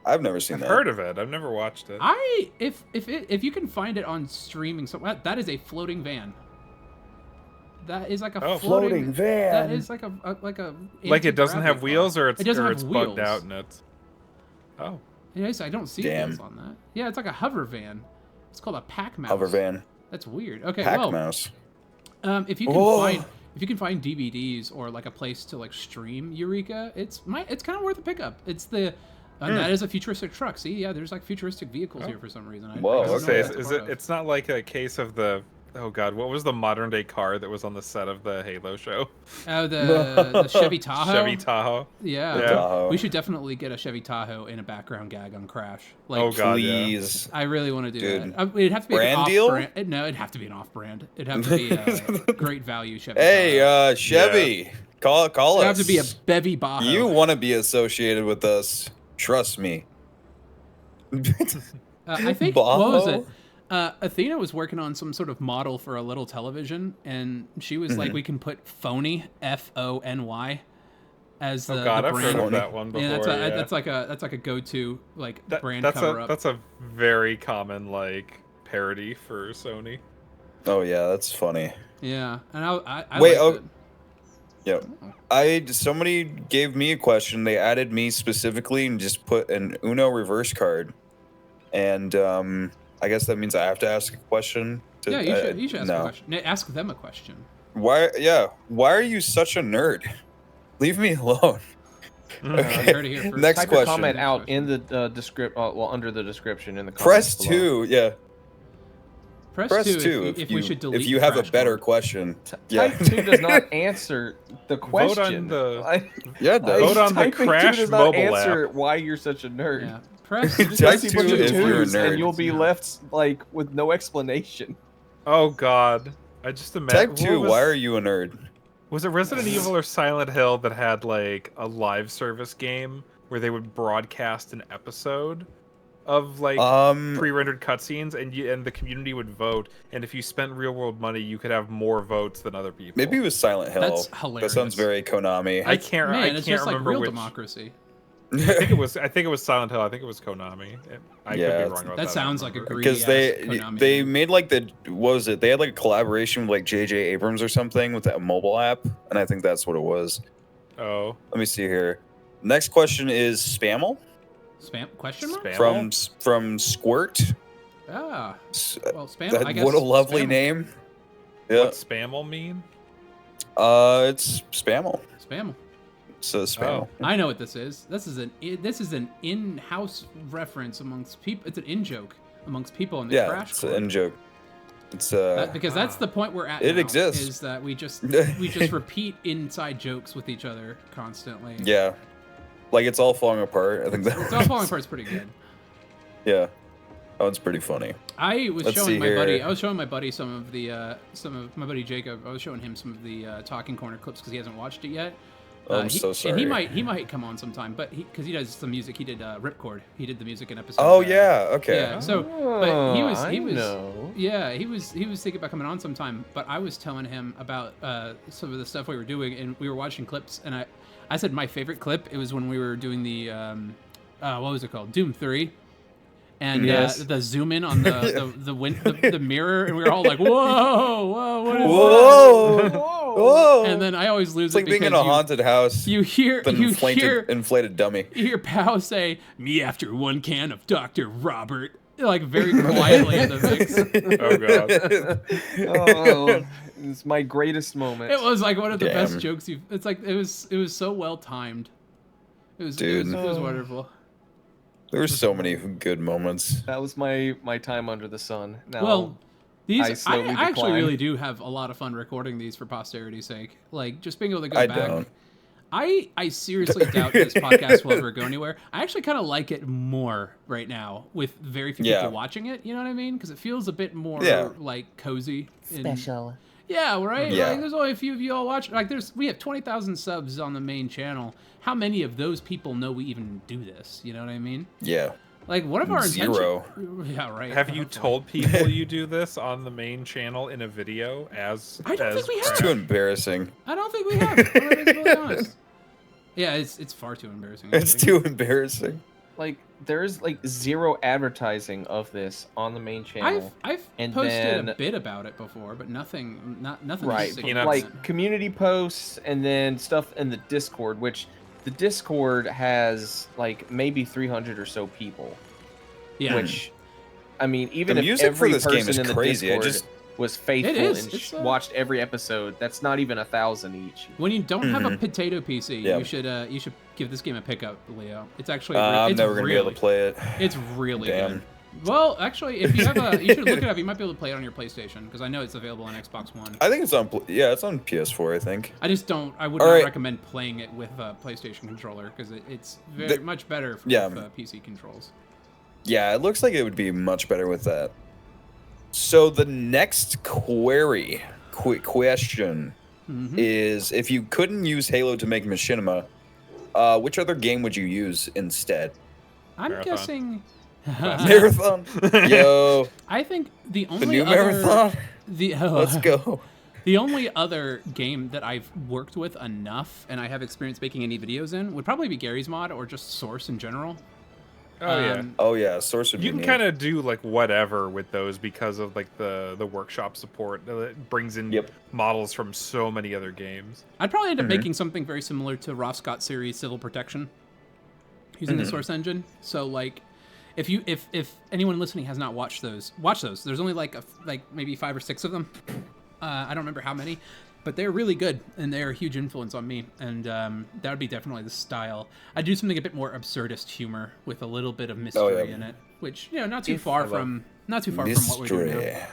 I've never seen that. I've heard of it. I've never watched it. If you can find it on streaming, that is a floating van. That is like a floating van. That is like like it doesn't have wheels, or it's bugged out and it's. Oh. Yes, I don't see wheels on that. Yeah, it's like a hover van. It's called a pack mouse. Hover van. That's weird. Okay, pack mouse. If you can find DVDs or like a place to like stream Eureka, it's kind of worth a pickup. It's the that is a futuristic truck. See, yeah, there's like futuristic vehicles here for some reason. It's not like a case of the. Oh God, what was the modern day car that was on the set of the Halo show? Oh, the Chevy Tahoe. Chevy Tahoe. Yeah. Tahoe. We should definitely get a Chevy Tahoe in a background gag on Crash. Like, oh God, please. I really want to do that. It'd have to be brand an deal. Off-brand. No, it'd have to be an off-brand. It'd have to be a great value Chevy. Hey, Chevy, call us. It'd have to be a Bevy Baja. You want to be associated with us? Trust me. I think what was it? Athena was working on some sort of model for a little television, and she was like, "We can put Phony F-O-N-Y as the I've brand." heard of that one before. Yeah, that's like a go-to brand cover up. That's a very common like parody for Sony. Oh yeah, that's funny. Yeah, and I wait. liked it. Yep. Somebody gave me a question. They added me specifically and just put an Uno reverse card. And I guess that means I have to ask a question. Yeah, you should ask a question. Ask them a question. Why? Yeah. Why are you such a nerd? Leave me alone. Okay. You heard it here first. Next Type question. your comment out in the under the description in the comments Press below. 2. Yeah. Press two if we should delete. If you have a Crash better Board. question. Type 2 does not answer the question. Vote on the Vote on the Typing 2 Crash does not mobile answer app. w're you're such a nerd. Yeah. Press. Type Just see a bunch 2 of if you're a twos nerd. and you'll be left like with no explanation. Oh God, I just imagine. Type 2. Why are you a nerd? Was it Resident Evil or Silent Hill that had like a live service game where they would broadcast an episode of like pre-rendered cutscenes, and the community would vote, and if you spent real world money, you could have more votes than other people. Maybe it was Silent Hill. That's hilarious. That sounds very Konami. I can't It's just like remember real which. democracy. I think it was Silent Hill. I think it was Konami. I could be wrong about that. That sounds like a greedy Because they made like what was it? They had like a collaboration with like J.J. Abrams or something with that mobile app, and I think that's what it was. Oh. Let me see here. Next question is Spammel Spam question mark? from Squirt. Ah. Well, spam. That, I guess. what a lovely Spam. name. Yeah. What's Spammel mean? It's Spammel. Spam. So Spammel. I know what this is. This is an in-house reference amongst people. It's an in-joke amongst people in the Yeah, Crash it's Course. an in-joke. It's because that's the point we're at. It now, exists. Is that we just repeat inside jokes with each other constantly. Yeah. Like it's all falling apart. I think that It's all falling apart. It's pretty good. Yeah. Oh, it's pretty funny. I was Let's showing see my here. buddy. I was showing my buddy some of my buddy Jacob. I was showing him some of the Talking Corner clips because he hasn't watched it yet. Oh, I'm so sorry. And he might come on sometime, but because he does some music, he did Ripcord. He did the music in episode. Oh yeah. Okay. Yeah. So, but he was know. yeah, he was thinking about coming on sometime. But I was telling him about some of the stuff we were doing, and we were watching clips, and I said my favorite clip. It was when we were doing the what was it called? Doom 3. And the zoom in on the mirror, and we were all like, "Whoa, what is that?" Whoa! And then I always lose It's like it being because in a haunted house. you hear inflated dummy. You hear Pow say, "Me after one can of Dr. Robert," like very quietly in the mix. Oh God. Oh, it's my greatest moment. It was like one of the Damn. best jokes you've. It's like it was so well timed. It was wonderful. There were so many good moments. That was my time under the sun. Now, Well, I these slowly I actually decline. really do have a lot of fun recording these for posterity's sake. Like just being able to go I back. don't. I seriously doubt this podcast will ever go anywhere. I actually kind of like it more right now with very few people watching it. You know what I mean? Because it feels a bit more like cozy. special. Yeah, right. Yeah. Like, there's only a few of you all watching. Like, we have 20,000 subs on the main channel. How many of those people know we even do this? You know what I mean? Yeah. Like, one of our Zero. Yeah, right. Have you told people you do this on the main channel in a video as? I don't think we have. It's too embarrassing. I don't think we have. I'm gonna be completely honest. Yeah, it's far too embarrassing. I It's think. too embarrassing. Like there's like zero advertising of this on the main channel. I've And posted then- a bit about it before, but nothing Right, significant. like community posts and then stuff in the Discord, which the Discord has like maybe 300 or so people. Yeah. Which, I mean, even The if music for every this game person is in the crazy. I Discord just- was faithful is. and It's, watched every episode, that's not even 1,000 each. When you don't have a potato PC, Yeah. you should give this game a pickup, Leo. It's actually I'm it's never gonna be able really- to play it. It's really Damn. good. Well, actually, if you have you should look it up. You might be able to play it on your PlayStation because I know it's available on Xbox One. I think it's on. It's on PS4. I think. I just don't. I would All not right. recommend playing it with a PlayStation controller because it's very much better with PC controls. Yeah, it looks like it would be much better with that. So the next question is: if you couldn't use Halo to make machinima, which other game would you use instead? I'm Marathon. guessing. Marathon. Yo, I think the the only new other Marathon. the Let's go. The only other game that I've worked with enough and I have experience making any videos in would probably be Gary's Mod or just Source in general. Oh yeah, Source would be You can neat. kind of do like whatever with those because of like the workshop support. It brings in models from so many other games. I'd probably end up making something very similar to Ross Scott series Civil Protection using the Source engine. So like, if anyone listening has not watched those, watch those. There's only like maybe 5 or 6 of them. I don't remember how many, but they're really good and they're a huge influence on me. And that would be definitely the style. I'd do something a bit more absurdist humor with a little bit of mystery in it, which not too far from what we're doing now.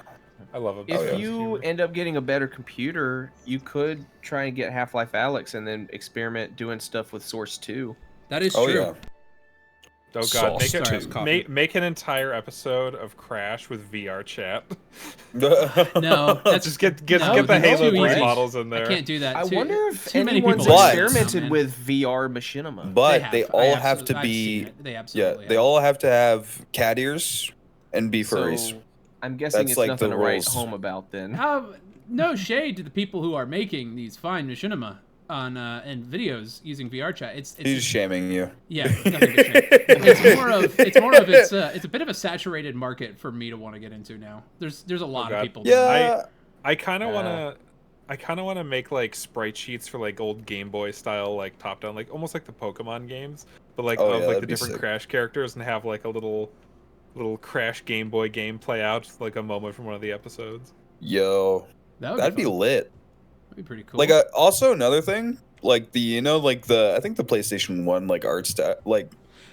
I love it. If you end up getting a better computer, you could try and get Half-Life Alyx and then experiment doing stuff with Source 2. That is true. Yeah. Oh god, make an entire episode of Crash with VR chat. No, that's just get the Halo 3 models in there. I can't do that. I wonder if too many anyone's people experimented with VR machinima. But they all have to be. They absolutely. They all have to have cat ears and be furries. So I'm guessing That's it's like nothing the to write rules. home about then. No shade to the people who are making these fine machinima on and videos using VR chat. He's shaming you. Yeah, nothing to shame. It's a bit of a saturated market for me to want to get into now. There's a lot of people. Yeah, I kind of want to make like sprite sheets for like old Game Boy style, like top down, like almost like the Pokemon games, but like of like the different Crash characters, and have like a little Crash Game Boy game play out like a moment from one of the episodes. Yo, that'd be lit. That'd be pretty cool. Like also another thing, like I think the PlayStation 1 like art style,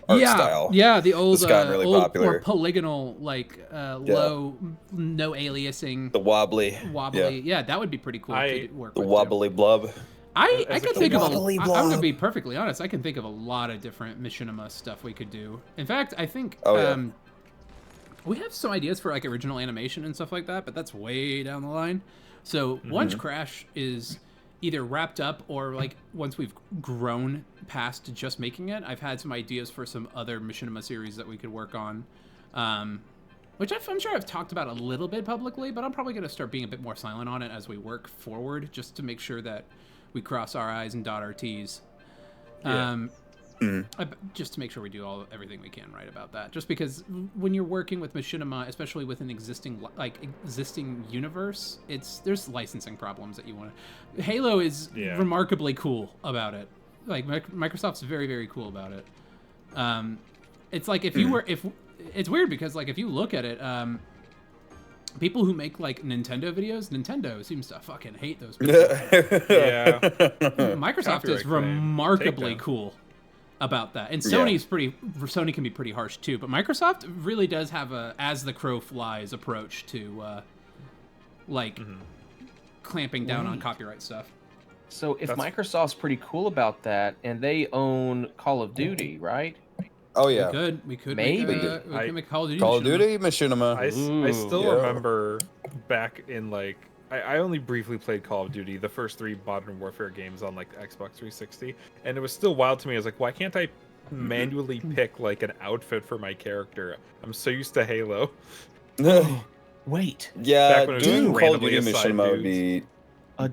style. Yeah, the old, gotten really old popular. more polygonal, like low, no aliasing. The wobbly. Yeah, that would be pretty cool to work with. The wobbly blub. I can think of I'm gonna be perfectly honest. I can think of a lot of different machinima stuff we could do. In fact, I think we have some ideas for like original animation and stuff like that, but that's way down the line. So once Crash is either wrapped up or like once we've grown past just making it, I've had some ideas for some other machinima series that we could work on, which I'm sure I've talked about a little bit publicly, but I'm probably going to start being a bit more silent on it as we work forward, just to make sure that we cross our I's and dot our T's. Just to make sure we do everything we can right about that. Just because when you're working with machinima, especially with an existing universe, there's licensing problems that you want to. Halo is remarkably cool about it. Like Microsoft's very, very cool about it. It's like if it's weird because like if you look at it, people who make like Nintendo videos, Nintendo seems to fucking hate those people. Microsoft is remarkably cool about that, and Sony can be pretty harsh too, but Microsoft really does have a as the crow flies approach to clamping down on copyright stuff. So if Microsoft's pretty cool about that, and they own Call of Duty, right? Oh yeah, we could maybe make Call of Duty. Call of Duty machinima. I still remember back in like. I only briefly played Call of Duty, the first 3 Modern Warfare games on like Xbox 360, and it was still wild to me. I was like, why can't I manually pick like an outfit for my character? I'm so used to Halo. Wait. Yeah, doing Call of Duty machinima would be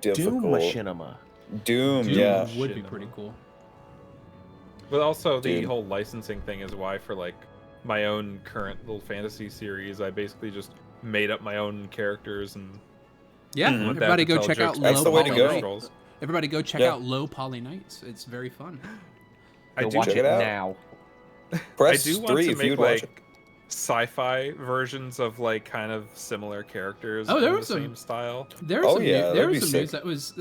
difficult. Doom machinima. Doom would be pretty cool. But also the whole licensing thing is why for like my own current little fantasy series, I basically just made up my own characters and. Yeah, everybody go check out That's Low the way to Poly go. Nights. Everybody go check out Low Poly Nights. It's very fun. I do watch it now. Press I do want 3 to if make you'd watch it. like sci-fi versions of like kind of similar characters. Oh, there in was the some same style. There was some sick. news that was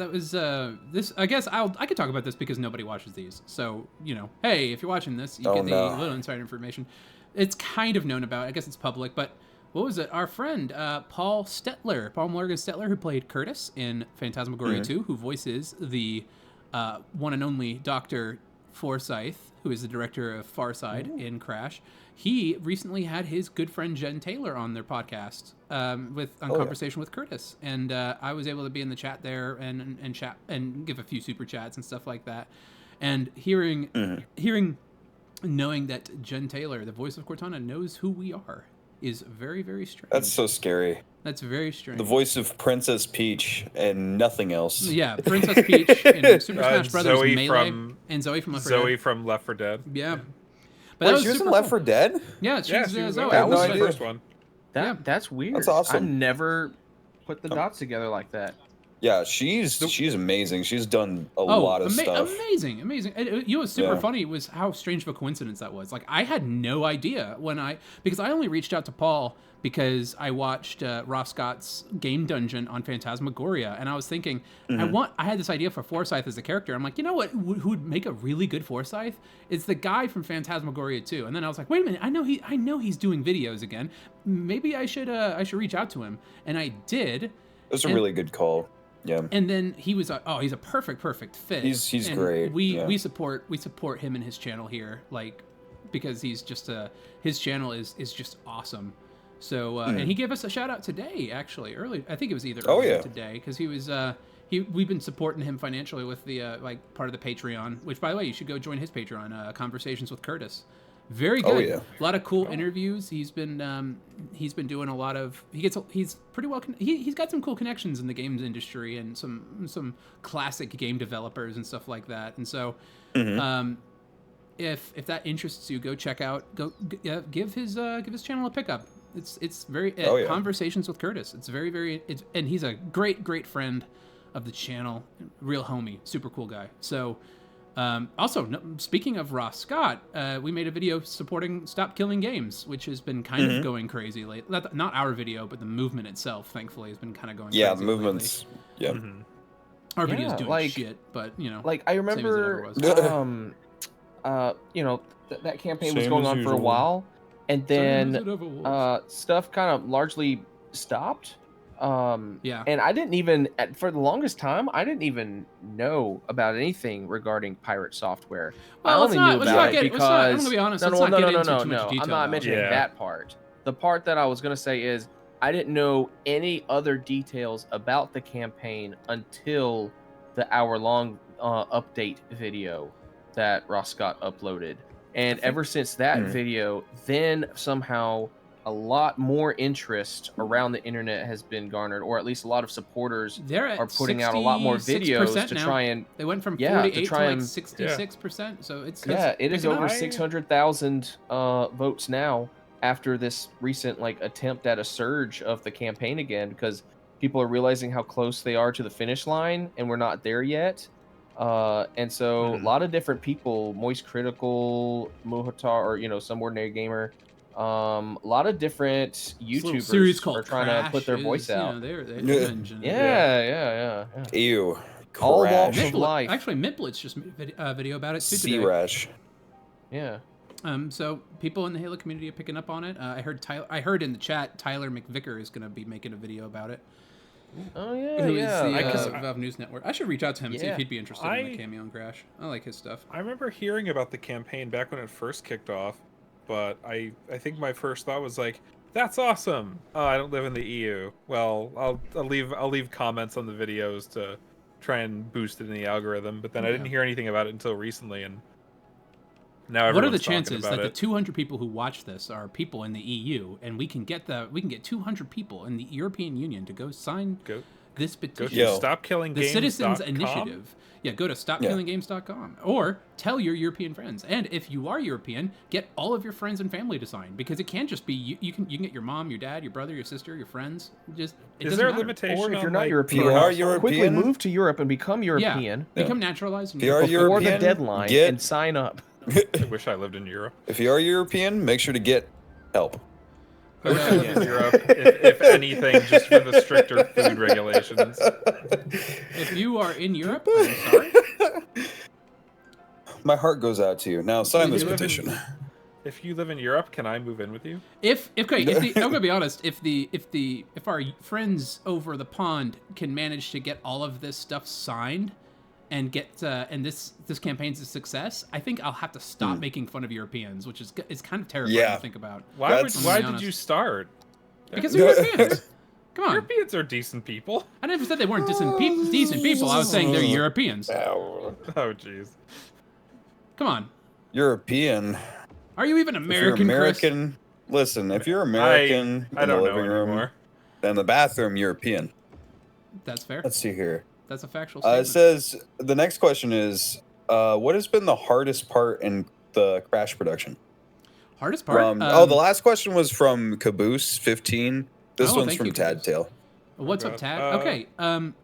this. I guess I could talk about this because nobody watches these. So hey, if you're watching this, you get the little inside information. It's kind of known about. I guess it's public, but. What was it? Our friend, Paul Morgan Stetler, who played Curtis in Phantasmagoria 2, who voices the one and only Dr. Forsyth, who is the director of Farside in Crash. He recently had his good friend Jen Taylor on their podcast Conversation with Curtis. And I was able to be in the chat there and chat and give a few super chats and stuff like that. And knowing that Jen Taylor, the voice of Cortana, knows who we are. Is very, very strange. That's so scary. That's very strange. The voice of Princess Peach and nothing else. Yeah, Princess Peach in Super Smash Brothers Zoe Melee and Zoe from Left 4 Dead. Zoe from Left 4 Dead. Yeah. But Wait, that she was in super Left cool. 4 Dead? Yeah, she's Yeah, she was Zoe. that was the the first one. That's weird. That's awesome. I never put the dots together like that. Yeah, she's amazing. She's done a lot of stuff. Amazing. You know what's super funny was how strange of a coincidence that was. Like, I had no idea because I only reached out to Paul because I watched Ross Scott's Game Dungeon on Phantasmagoria, and I was thinking, I had this idea for Forsyth as a character. I'm like, you know what? Who would make a really good Forsyth? It's the guy from Phantasmagoria 2. And then I was like, wait a minute, I know he's doing videos again. Maybe I should reach out to him, and I did. It's a really good call. Yeah. And then he was he's a perfect fit. He's and great. We support him and his channel here, like, because he's just his channel is just awesome. So and he gave us a shout out today, actually, early. I think it was either today, because he was we've been supporting him financially with the like part of the Patreon, which, by the way, you should go join his Patreon, Conversations with Curtis. Very good. Oh, yeah. A lot of cool interviews. He's been doing a lot of. He's pretty well. He's got some cool connections in the games industry and some classic game developers and stuff like that. And so, if that interests you, go check out. Give his channel a pickup. It's very Conversations with Curtis. It's very and he's a great friend of the channel. Real homie, super cool guy. So. Also, speaking of Ross Scott, we made a video supporting Stop Killing Games, which has been kind of going crazy lately. Not our video, but the movement itself, thankfully, has been kind of going crazy. Yeah, the movement's... lately. Yeah. Our video's doing shit, but, you know. Like, I remember, you know, that campaign was going on for a while, and then stuff kind of largely stopped. And I didn't even, for the longest time, I didn't even know about anything regarding pirate software. Well, I only knew about it because I'm gonna be honest. no, I'm not mentioning that part. The part that I was gonna say is I didn't know any other details about the campaign until the hour-long update video that Ross Scott uploaded, and ever since that video, then somehow a lot more interest around the internet has been garnered, or at least a lot of supporters are putting out a lot more videos to try and they went from 48 to like 66%. So it's it is over 600,000 votes now after this recent like attempt at a surge of the campaign again, because people are realizing how close they are to the finish line and we're not there yet. And so a lot of different people, Moist Critical, Muhatar, or, you know, Some Ordinary Gamer, a lot of different YouTubers are trying to put their voice out. You know, they're yeah. Ew. All walks of life. Actually, Mintblitz just made a video about it too today. C-Rash. Yeah. So people in the Halo community are picking up on it. I heard in the chat Tyler McVicker is going to be making a video about it. Oh yeah, Who is the Valve News Network? I should reach out to him and see if he'd be interested in the cameo and Crash. I like his stuff. I remember hearing about the campaign back when it first kicked off, but I think my first thought was like, that's awesome. Oh, I don't live in the EU. Well, I'll leave comments on the videos to try and boost it in the algorithm, but then I didn't hear anything about it until recently, and now everyone's what are the talking chances about that the it. 200 people who watch this are people in the EU, and we can get 200 people in the European Union to go sign this petition? Go to StopKillingGames.com. The Citizens Initiative. Yeah, go to StopKillingGames.com or tell your European friends. And if you are European, get all of your friends and family to sign, because it can't just be you can get your mom, your dad, your brother, your sister, your friends. Is there a matter. limitation? Or if you're on, not like, European, quickly move to Europe and become European. Become naturalized. If you are before European, the deadline and sign up. I wish I lived in Europe. If you are European, make sure to get help. I wish I lived in Europe, if anything, just for the stricter food regulations. If you are in Europe, I'm sorry. My heart goes out to you. Now sign this petition. If you live in Europe, can I move in with you? I'm gonna be honest. If our friends over the pond can manage to get all of this stuff signed, and this campaign's a success, I think I'll have to stop making fun of Europeans, which is kind of terrifying to think about. Why did you start? Because they're Europeans. Come on. Europeans are decent people. I never said they weren't decent people. I was saying they're Europeans. Oh, jeez. Come on. European. Are you even American? If you're American, listen. If you're American I in the don't living know room, anymore. then the bathroom European. That's fair. Let's see here. That's a factual statement. It says the next question is, what has been the hardest part in the Crash production? Hardest part? The last question was from Caboose15. This one's from Tadtail. What's up, Tad? Okay.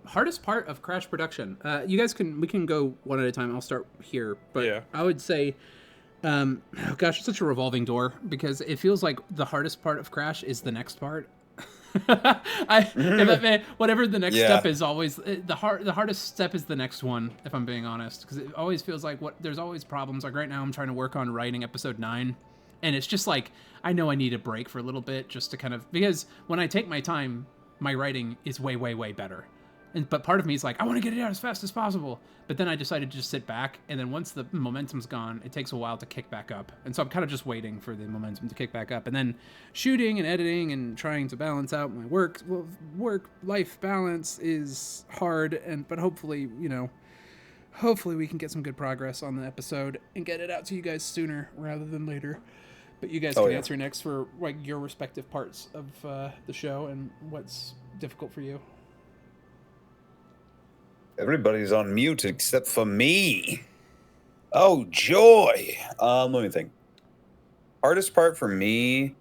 Hardest part of Crash production. You guys we can go one at a time. I'll start here, but yeah. I would say, oh gosh, it's such a revolving door because it feels like the hardest part of Crash is the next part. Whatever the next step is, always the hardest step is the next one. If I'm being honest, because it always feels like there's always problems. Like right now, I'm trying to work on writing episode 9, and it's just like I know I need a break for a little bit just to kind of, because when I take my time, my writing is way, way, way better. But part of me is like, I want to get it out as fast as possible. But then I decided to just sit back. And then once the momentum's gone, it takes a while to kick back up. And so I'm kind of just waiting for the momentum to kick back up. And then shooting and editing and trying to balance out my work-life balance is hard. But hopefully, hopefully we can get some good progress on the episode and get it out to you guys sooner rather than later. But you guys can answer next for like your respective parts of the show and what's difficult for you. Everybody's on mute except for me. Oh, joy. Let me think. Hardest part for me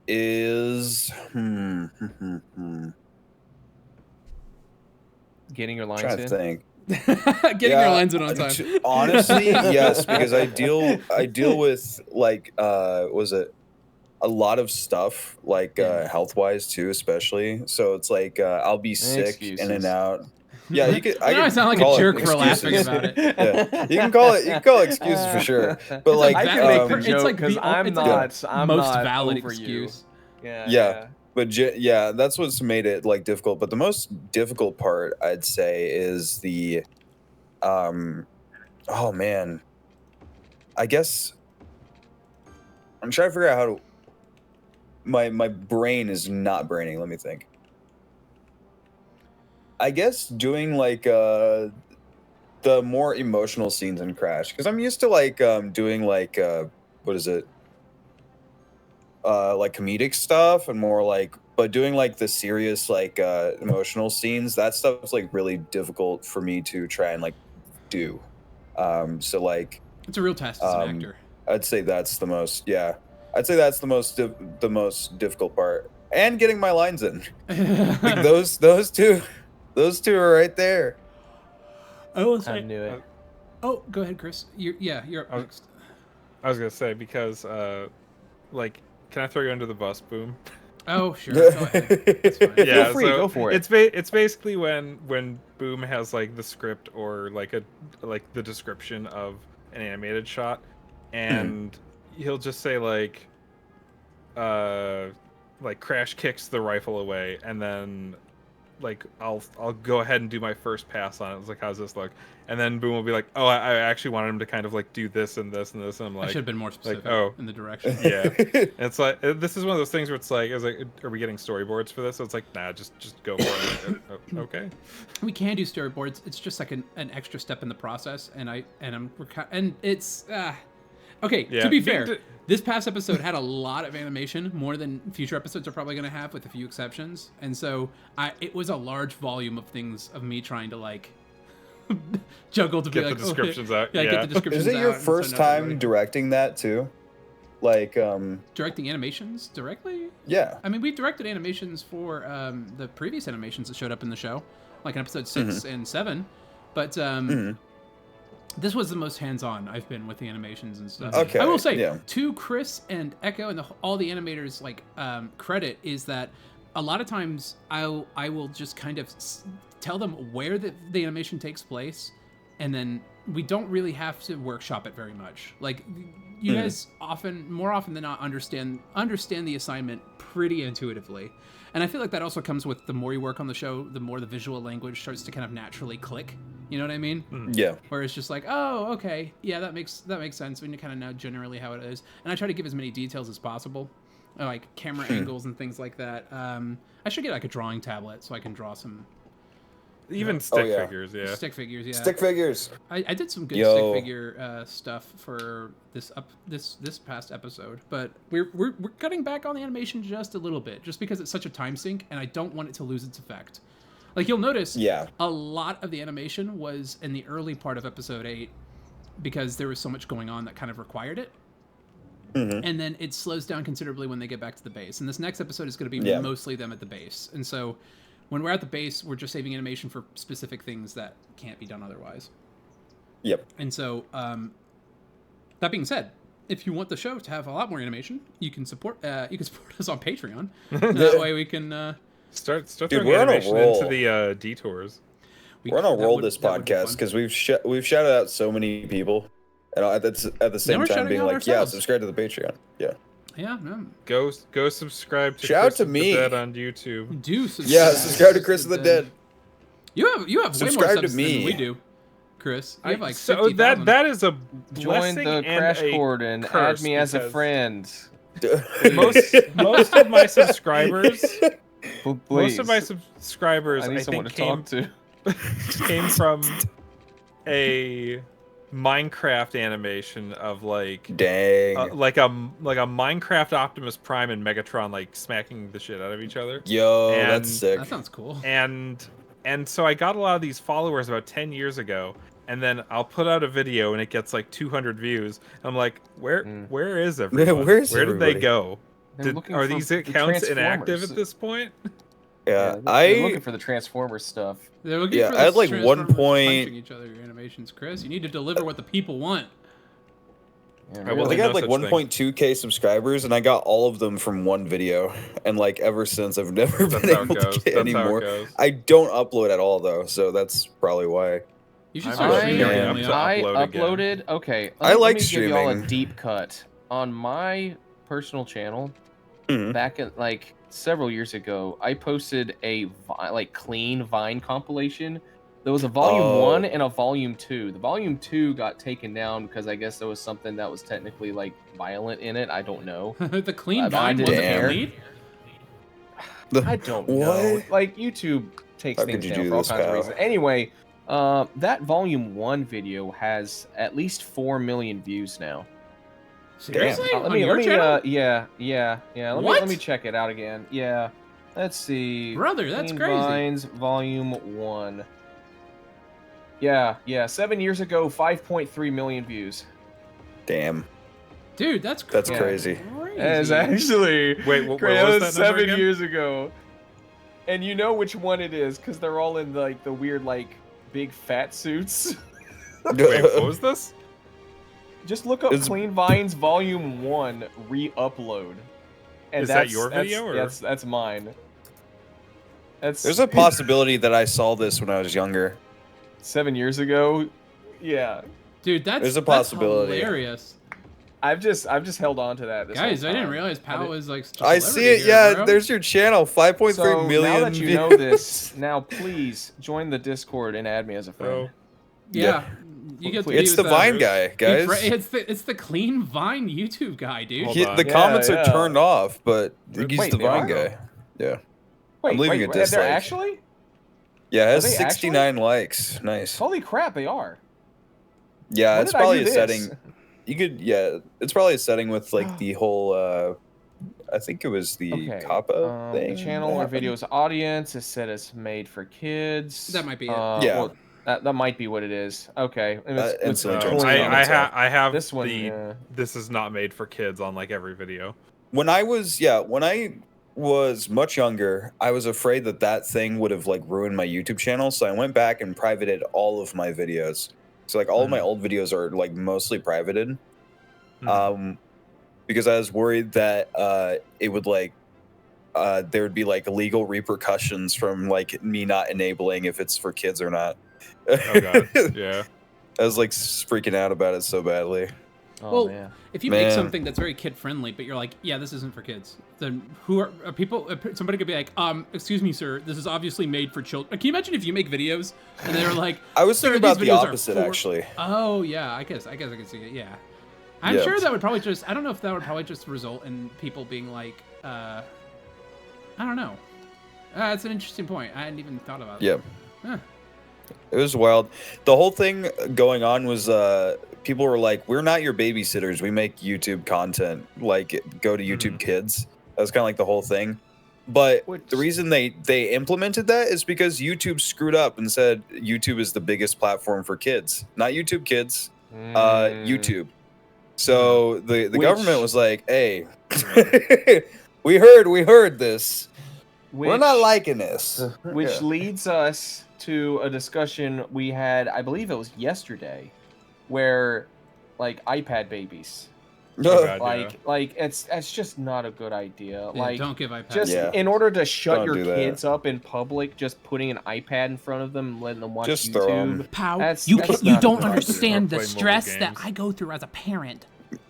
is getting your lines trying to in. think. Getting your lines in on time. Honestly, yes, because I deal with like was it a lot of stuff like health wise too, especially. So it's like I'll be sick in and out. Yeah, you could. I sound like a jerk for laughing about it. Yeah, you can call it excuses for sure. But like, I can make the joke it's like because I'm most not valid over excuse. You. Yeah. But that's what's made it like difficult. But the most difficult part, I'd say, is the, oh man, I guess I'm trying to figure out how to. My brain is not braining. Let me think. I guess doing like the more emotional scenes in Crash, because I'm used to like doing like what is it? Like comedic stuff and more like, but doing like the serious like emotional scenes, that stuff is like really difficult for me to try and like do. So like it's a real test as an actor. I'd say that's the most the most difficult part, and getting my lines in. Like those two are right there. I will say. I knew it. Oh, go ahead, Chris. You're up next. I was gonna say because like. Can I throw you under the bus, Boom? Oh, sure. Go ahead. That's fine. Yeah, Feel free, go for it. It's basically when Boom has like the script or like the description of an animated shot, and he'll just say like Crash kicks the rifle away, and then like I'll go ahead and do my first pass on it. It's like, how's this look? And then Boom will be like, oh, I actually wanted him to kind of like do this and this and this. And I'm like, I should have been more specific in the direction. Yeah. And it's like, this is one of those things where it's like, are we getting storyboards for this? So it's like, nah, just go for it. Okay. We can do storyboards. It's just like an extra step in the process. And it's okay. Yeah. To be fair, this past episode had a lot of animation, more than future episodes are probably going to have, with a few exceptions. And so it was a large volume of things of me trying to like juggle to get be like, the descriptions out. Yeah, get the descriptions out. Is it your first time directing that too? Like directing animations directly? Yeah. I mean, we've directed animations for the previous animations that showed up in the show, like in episode 6 and 7. But this was the most hands-on I've been with the animations and stuff. Okay. I will say, to Chris and Echo and all the animators, like credit is that a lot of times I will just kind of tell them where the animation takes place, and then we don't really have to workshop it very much. Like you guys more often than not understand the assignment pretty intuitively. And I feel like that also comes with the more you work on the show, the more the visual language starts to kind of naturally click. You know what I mean? Yeah. Where it's just like, oh, okay, yeah, that makes sense when you kind of know generally how it is. And I try to give as many details as possible, like camera angles and things like that. I should get like a drawing tablet so I can draw some. Even stick figures, yeah. Stick figures, yeah. Stick figures. I did some good stick figure stuff for this past episode, but we're cutting back on the animation just a little bit, just because it's such a time sink, and I don't want it to lose its effect. Like you'll notice, a lot of the animation was in the early part of episode 8, because there was so much going on that kind of required it. and then it slows down considerably when they get back to the base. And this next episode is going to be mostly them at the base. And so when we're at the base, we're just saving animation for specific things that can't be done otherwise. Yep. And so that being said, if you want the show to have a lot more animation, you can support us on Patreon. That way we can start Dude, throwing we're on a animation roll. into the detours. We're on a roll this podcast because we've shouted out so many people, and at the same time being like, yeah, subscribe to the Patreon. Yeah. Yeah. No. Go subscribe to Shout Chris to of me. the Dead on YouTube. Do subscribe. Yeah, subscribe to Chris of the Dead. You have way more Subscribe to subs me. than we do, Chris. You have like so 50,000. that is a Join blessing the and Crash a Court and add curse me as a because friend. most of my subscribers Please. most of my subscribers I need I someone think to talk to. came from a Minecraft animation of like Dang. like a Minecraft Optimus Prime and Megatron like smacking the shit out of each other. Yo, And- that's sick. That sounds cool. And so I got a lot of these followers about 10 years ago, and then I'll put out a video and it gets like 200 views. I'm like, where is everyone? Where's Where did they everybody? go? They're looking Are for these the accounts inactive Transformers. at this point? Yeah, they're looking for the Transformers stuff. They're looking Yeah, for I had, like, Transformers one point- punching each other animations, Chris. You need to deliver what the people want. Yeah, I I will really. think I had no like such thing. 1.2k subscribers, and I got all of them from one video. And like ever since, I've never That's been how it able goes. to get That's any how more. it goes. I don't upload at all though, so that's probably why. You should I'm start actually streaming very randomly. up to I upload again. uploaded. Okay, I like let me give y'all a streaming. deep cut on my personal channel. Mhm. Back at like several years ago, I posted a clean Vine compilation. There was a volume Oh. 1 and a volume 2. The volume 2 got taken down because I guess there was something that was technically like violent in it. I don't know. The clean I vine didn't wasn't care. the lead. I don't know. What? Like YouTube takes How things could you down do for all this, kinds of pal? reasons. Anyway, that volume 1 video has at least 4 million views now. Seriously? Let On me, your channel? yeah. What? Let me check it out again. Yeah. Let's see. Brother, that's Clean crazy. Vines, volume 1. Yeah. 7 years ago, 5.3 million views. Damn, Dude, that's that's Yeah. crazy. As actually. Wait, what That was was that number 7 again? years ago. And you know which one it is, because they're all in like the weird like big fat suits. Wait, what was this? Just look up It's- Clean Vines Volume 1 re-upload. And Is that your video, or- That's mine. There's a possibility that I saw this when I was younger. 7 years ago. Yeah. Dude, that's There's a possibility. That's hilarious. I've just held on to that. This Guys, whole I didn't time. realize I Pal didn't- was like. Such a I see celebrity it. here, Yeah, bro. there's your channel. 5.3 So million. now that you know views. this, now please join the Discord and add me as a friend. Oh, Yeah. You get to be It's with the Vine guy, guys. It's the clean Vine YouTube guy, dude. Hold He- on. the Yeah, comments yeah. are turned off, but he's Wait, the they Vine are? guy. Yeah. Wait, I'm leaving a they're dislike. actually? Yeah, it Are has they 69 likes. Nice. Holy crap, they are. Yeah, When it's did I probably do a this? setting. You could, yeah, it's probably a setting with like the whole. I think it was the Okay. Kappa thing. The channel that or happened. videos audience is said it's made for kids. That might be it. Yeah. Well, that might be what it is. Okay. And it's instantly clean. turns it on. I have This one, the yeah. this is not made for kids on like every video. When I was much younger, I was afraid that thing would have like ruined my YouTube channel, so I went back and privated all of my videos. So like all of my old videos are like mostly privated. Because I was worried that it would like there would be like legal repercussions from like me not enabling if it's for kids or not. Oh god, yeah. I was like freaking out about it so badly. Oh, Well, man. If you make Man. something that's very kid friendly, but you're like, yeah, this isn't for kids, then who are people? Somebody could be like, excuse me, sir, this is obviously made for children. Can you imagine if you make videos and they're like, I was "Sir, thinking about these the videos are opposite for-" actually. Oh yeah, I guess I can see it. Yeah, I'm Yeah. sure that would probably just. I don't know if that would probably just result in people being like, I don't know. That's an interesting point. I hadn't even thought about it. Yeah. Huh. It was wild. The whole thing going on was people were like, "We're not your babysitters. We make YouTube content. Like, go to YouTube Kids." That was kind of like the whole thing. But the reason they implemented that is because YouTube screwed up and said YouTube is the biggest platform for kids, not YouTube Kids, YouTube. So the government was like, "Hey, we heard this. We're not liking this." Which leads us to a discussion we had, I believe it was yesterday, where like iPad babies. God, Like it's just not a good idea. Yeah, Like, don't give iPads. just in order to shut Don't your do that. kids up in public, just putting an iPad in front of them and letting them watch Just YouTube. throw 'em. Pow, That's you not don't a good understand the Play mobile stress that games. I go through as a parent.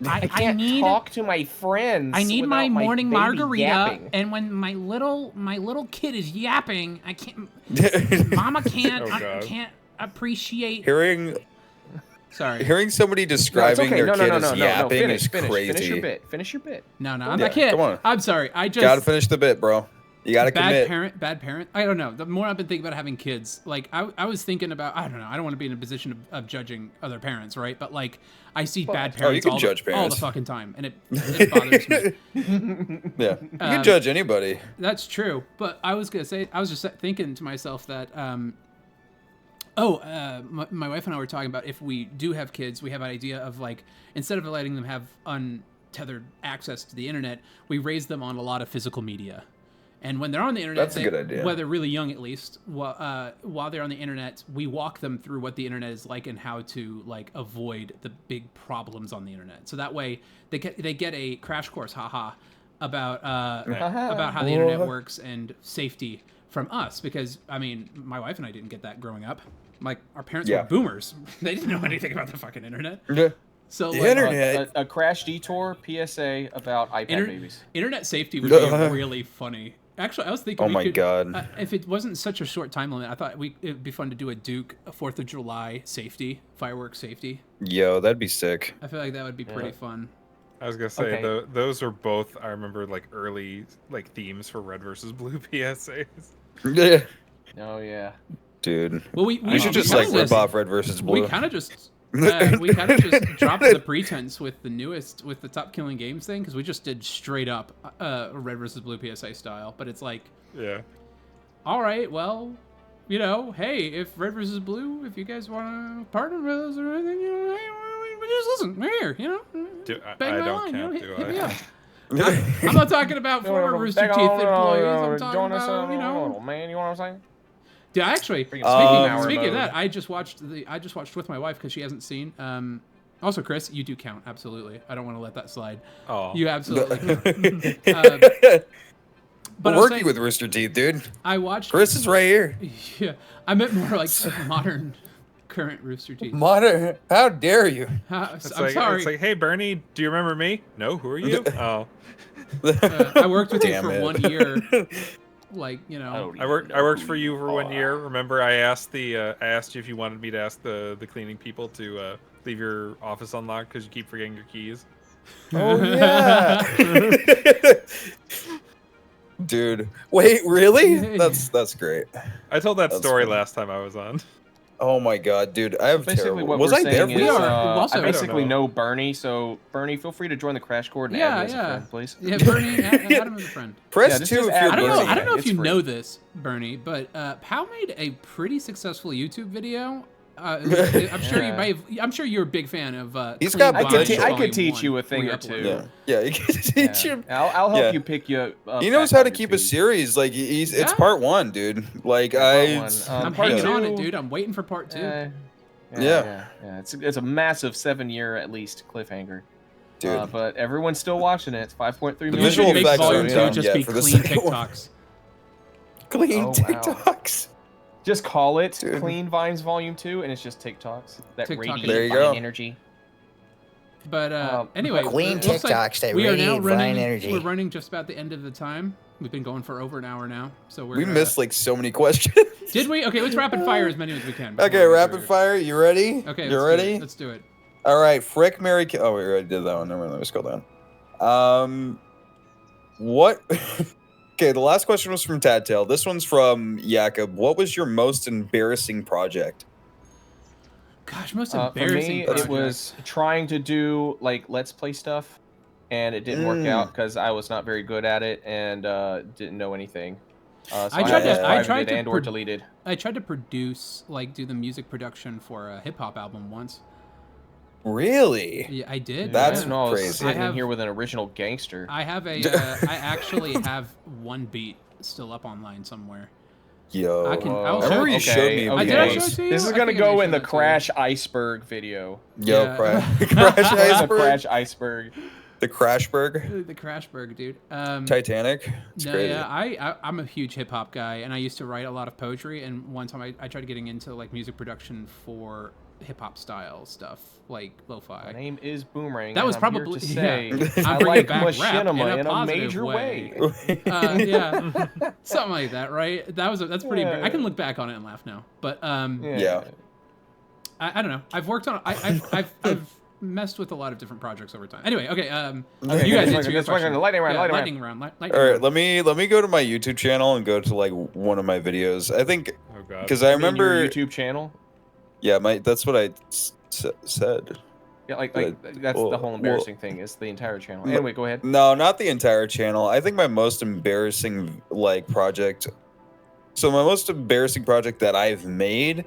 I can't talk to my friends. I need my without morning baby margarita, yapping. and when my little kid is yapping, I can't. Mama can't Oh, God. can't appreciate. Hearing somebody describing their kid as yapping is crazy. Finish your bit. No, I'm not kidding. Come on. I'm sorry. I just Gotta finish the bit, bro. You gotta commit. Bad parent. I don't know. The more I've been thinking about having kids, like I was thinking about, I don't know. I don't want to be in a position of judging other parents, right? But like I see bad parents all the fucking time, and it bothers me. Yeah, you can judge anybody. That's true. But I was gonna say, I was just thinking to myself that, my wife and I were talking about if we do have kids, we have an idea of like, instead of letting them have untethered access to the internet, we raise them on a lot of physical media. And when they're on the internet, that's a good idea. While they're really young, at least, while they're on the internet, we walk them through what the internet is like and how to like avoid the big problems on the internet. So that way, they get a crash course, about how the internet works and safety from us. Because I mean, my wife and I didn't get that growing up. Like our parents were boomers; they didn't know anything about the fucking internet. Yeah. So the like, internet. A crash detour PSA about iPad babies. Internet safety would be really funny. Actually, I was thinking. Oh my God! If it wasn't such a short time limit, I thought it'd be fun to do a 4th of July fireworks safety. Yo, that'd be sick. I feel like that would be pretty fun. I was gonna say those are both. I remember like early like themes for Red versus Blue PSAs. Yeah. Oh yeah. Dude. Well, we should just like rip off Red versus Blue. We kind of just dropped the pretense with the top killing games thing, because we just did straight up Red versus Blue PSA style. But it's like, all right, well, you know, hey, if Red versus Blue, if you guys want to partner with us or anything, you know, hey, just listen, we're here, you know. Bang my line, you know, hit me up. I'm not talking about former Rooster Teeth employees. I'm talking about, you know, man, you know what I'm saying? Yeah, actually, speaking of that, I just watched with my wife because she hasn't seen. Also, Chris, you do count, absolutely. I don't want to let that slide. Oh, you absolutely. But working with Rooster Teeth, dude. I watched. Chris is right here. Yeah, I meant more like modern, current Rooster Teeth. Modern? How dare you? I'm sorry. It's like, hey, Bernie, do you remember me? No, who are you? Oh. I worked with you for 1 year. Like, you know, I worked for you for 1 year. Remember, I asked you if you wanted me to ask the cleaning people to leave your office unlocked because you keep forgetting your keys. Oh yeah. Dude, wait, really? That's great. I told that story last time I was on. Oh my God, dude, I have basically terrible. what we're saying is, I basically know Bernie, so Bernie, feel free to join the crash court and add me as a friend, please. Yeah, Bernie, add him as a friend. Press 2 if you're Bernie. I don't know if you know this, Bernie, but Pal made a pretty successful YouTube video. I'm sure you're a big fan of. He's got. I could teach you a thing or two. Yeah, you can teach him. I'll help you pick you. He knows how to keep a series. Like it's part 1, dude. Like I'm hanging on it, dude. I'm waiting for part 2. Yeah. It's a massive 7-year at least cliffhanger. Dude, but everyone's still watching it. It's 5.3 million. The visual effects volume 2 just be clean TikToks. Clean TikToks. Just call it Clean Vines Volume 2, and it's just TikToks that radiate Vine energy. But anyway, clean TikToks that radiate Vine energy. We're running just about the end of the time. We've been going for over an hour now, so we missed like so many questions. Did we? Okay, let's rapid fire as many as we can. Okay, rapid fire. You ready? Okay, you ready? Let's do it. All right, Frick, Mary, kill. Oh, we already did that one. Never mind. Let me scroll down. What? Okay, the last question was from Tadtail. This one's from Jakob. What was your most embarrassing project? Gosh, most embarrassing for me, it was trying to do like Let's Play stuff, and it didn't work out because I was not very good at it and didn't know anything. So I tried to deleted. I tried to produce, do the music production for a hip hop album once. Really? Yeah, I did. That's yeah. No, I was crazy. sitting I have- here with an original gangster. I have a. I actually have one beat still up online somewhere. Yo. I I show remember it you to showed me I did I show it videos. to you? This is I gonna think I may go have in the showed that to you. Crash Iceberg video. Yo, Yeah. Crash Where's the Iceberg? Crash Iceberg? The Crashberg? The Crashberg, dude. Titanic? It's No, crazy. yeah, I'm a huge hip hop guy, and I used to write a lot of poetry. And one time I tried getting into like music production for hip hop style stuff, like lo-fi. My name is Boomerang. That was and I'm here probably to say I'm I bringing like back rap in machinima a in a positive major way. way. Yeah, something like that, right? That's pretty. Yeah. I can look back on it and laugh now, but Yeah. I don't know. I've worked on. I've messed with a lot of different projects over time. Anyway, okay. Okay, you guys let's answer your work on question. the lightning round. Yeah, lightning lightning round. round. All Lightning right, round. let me go to my YouTube channel and go to like one of my videos. I think Oh god. because I You mean your remember. YouTube channel. Yeah, that's what I said. Yeah, like that's well, the whole embarrassing thing is the entire channel. No- Anyway, go ahead. No, not the entire channel. I think my most embarrassing like project. So my most embarrassing project that I've made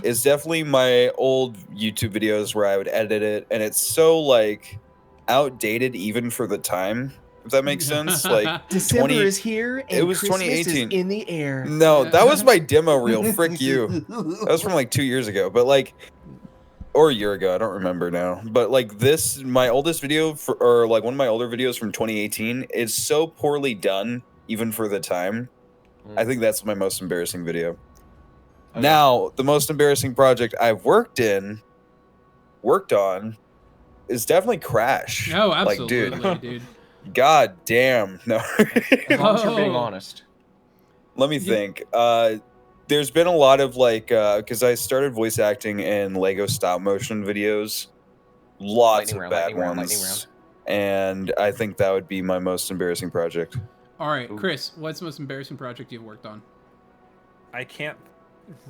is definitely my old YouTube videos where I would edit it, and it's so like outdated even for the time. If that makes sense, like December 20 is here, and it was Christmas 2018. is in the air. No, that was my demo reel. Frick you. That was from like 2 years ago, but like, or a year ago. I don't remember now. But like this, my oldest video or like one of my older videos from 2018 is so poorly done, even for the time. I think that's my most embarrassing video. Okay. Now, the most embarrassing project I've worked on, is definitely Crash. No, Like, absolutely, dude, dude. god damn. No. As long as you're being Oh. honest. Let me think. There's been a lot of like, because I started voice acting in Lego stop motion videos. Lots Lightning of round, bad lightning round, lightning ones. And I think that would be my most embarrassing project. All right, Ooh. Chris, what's the most embarrassing project you've worked on? I can't.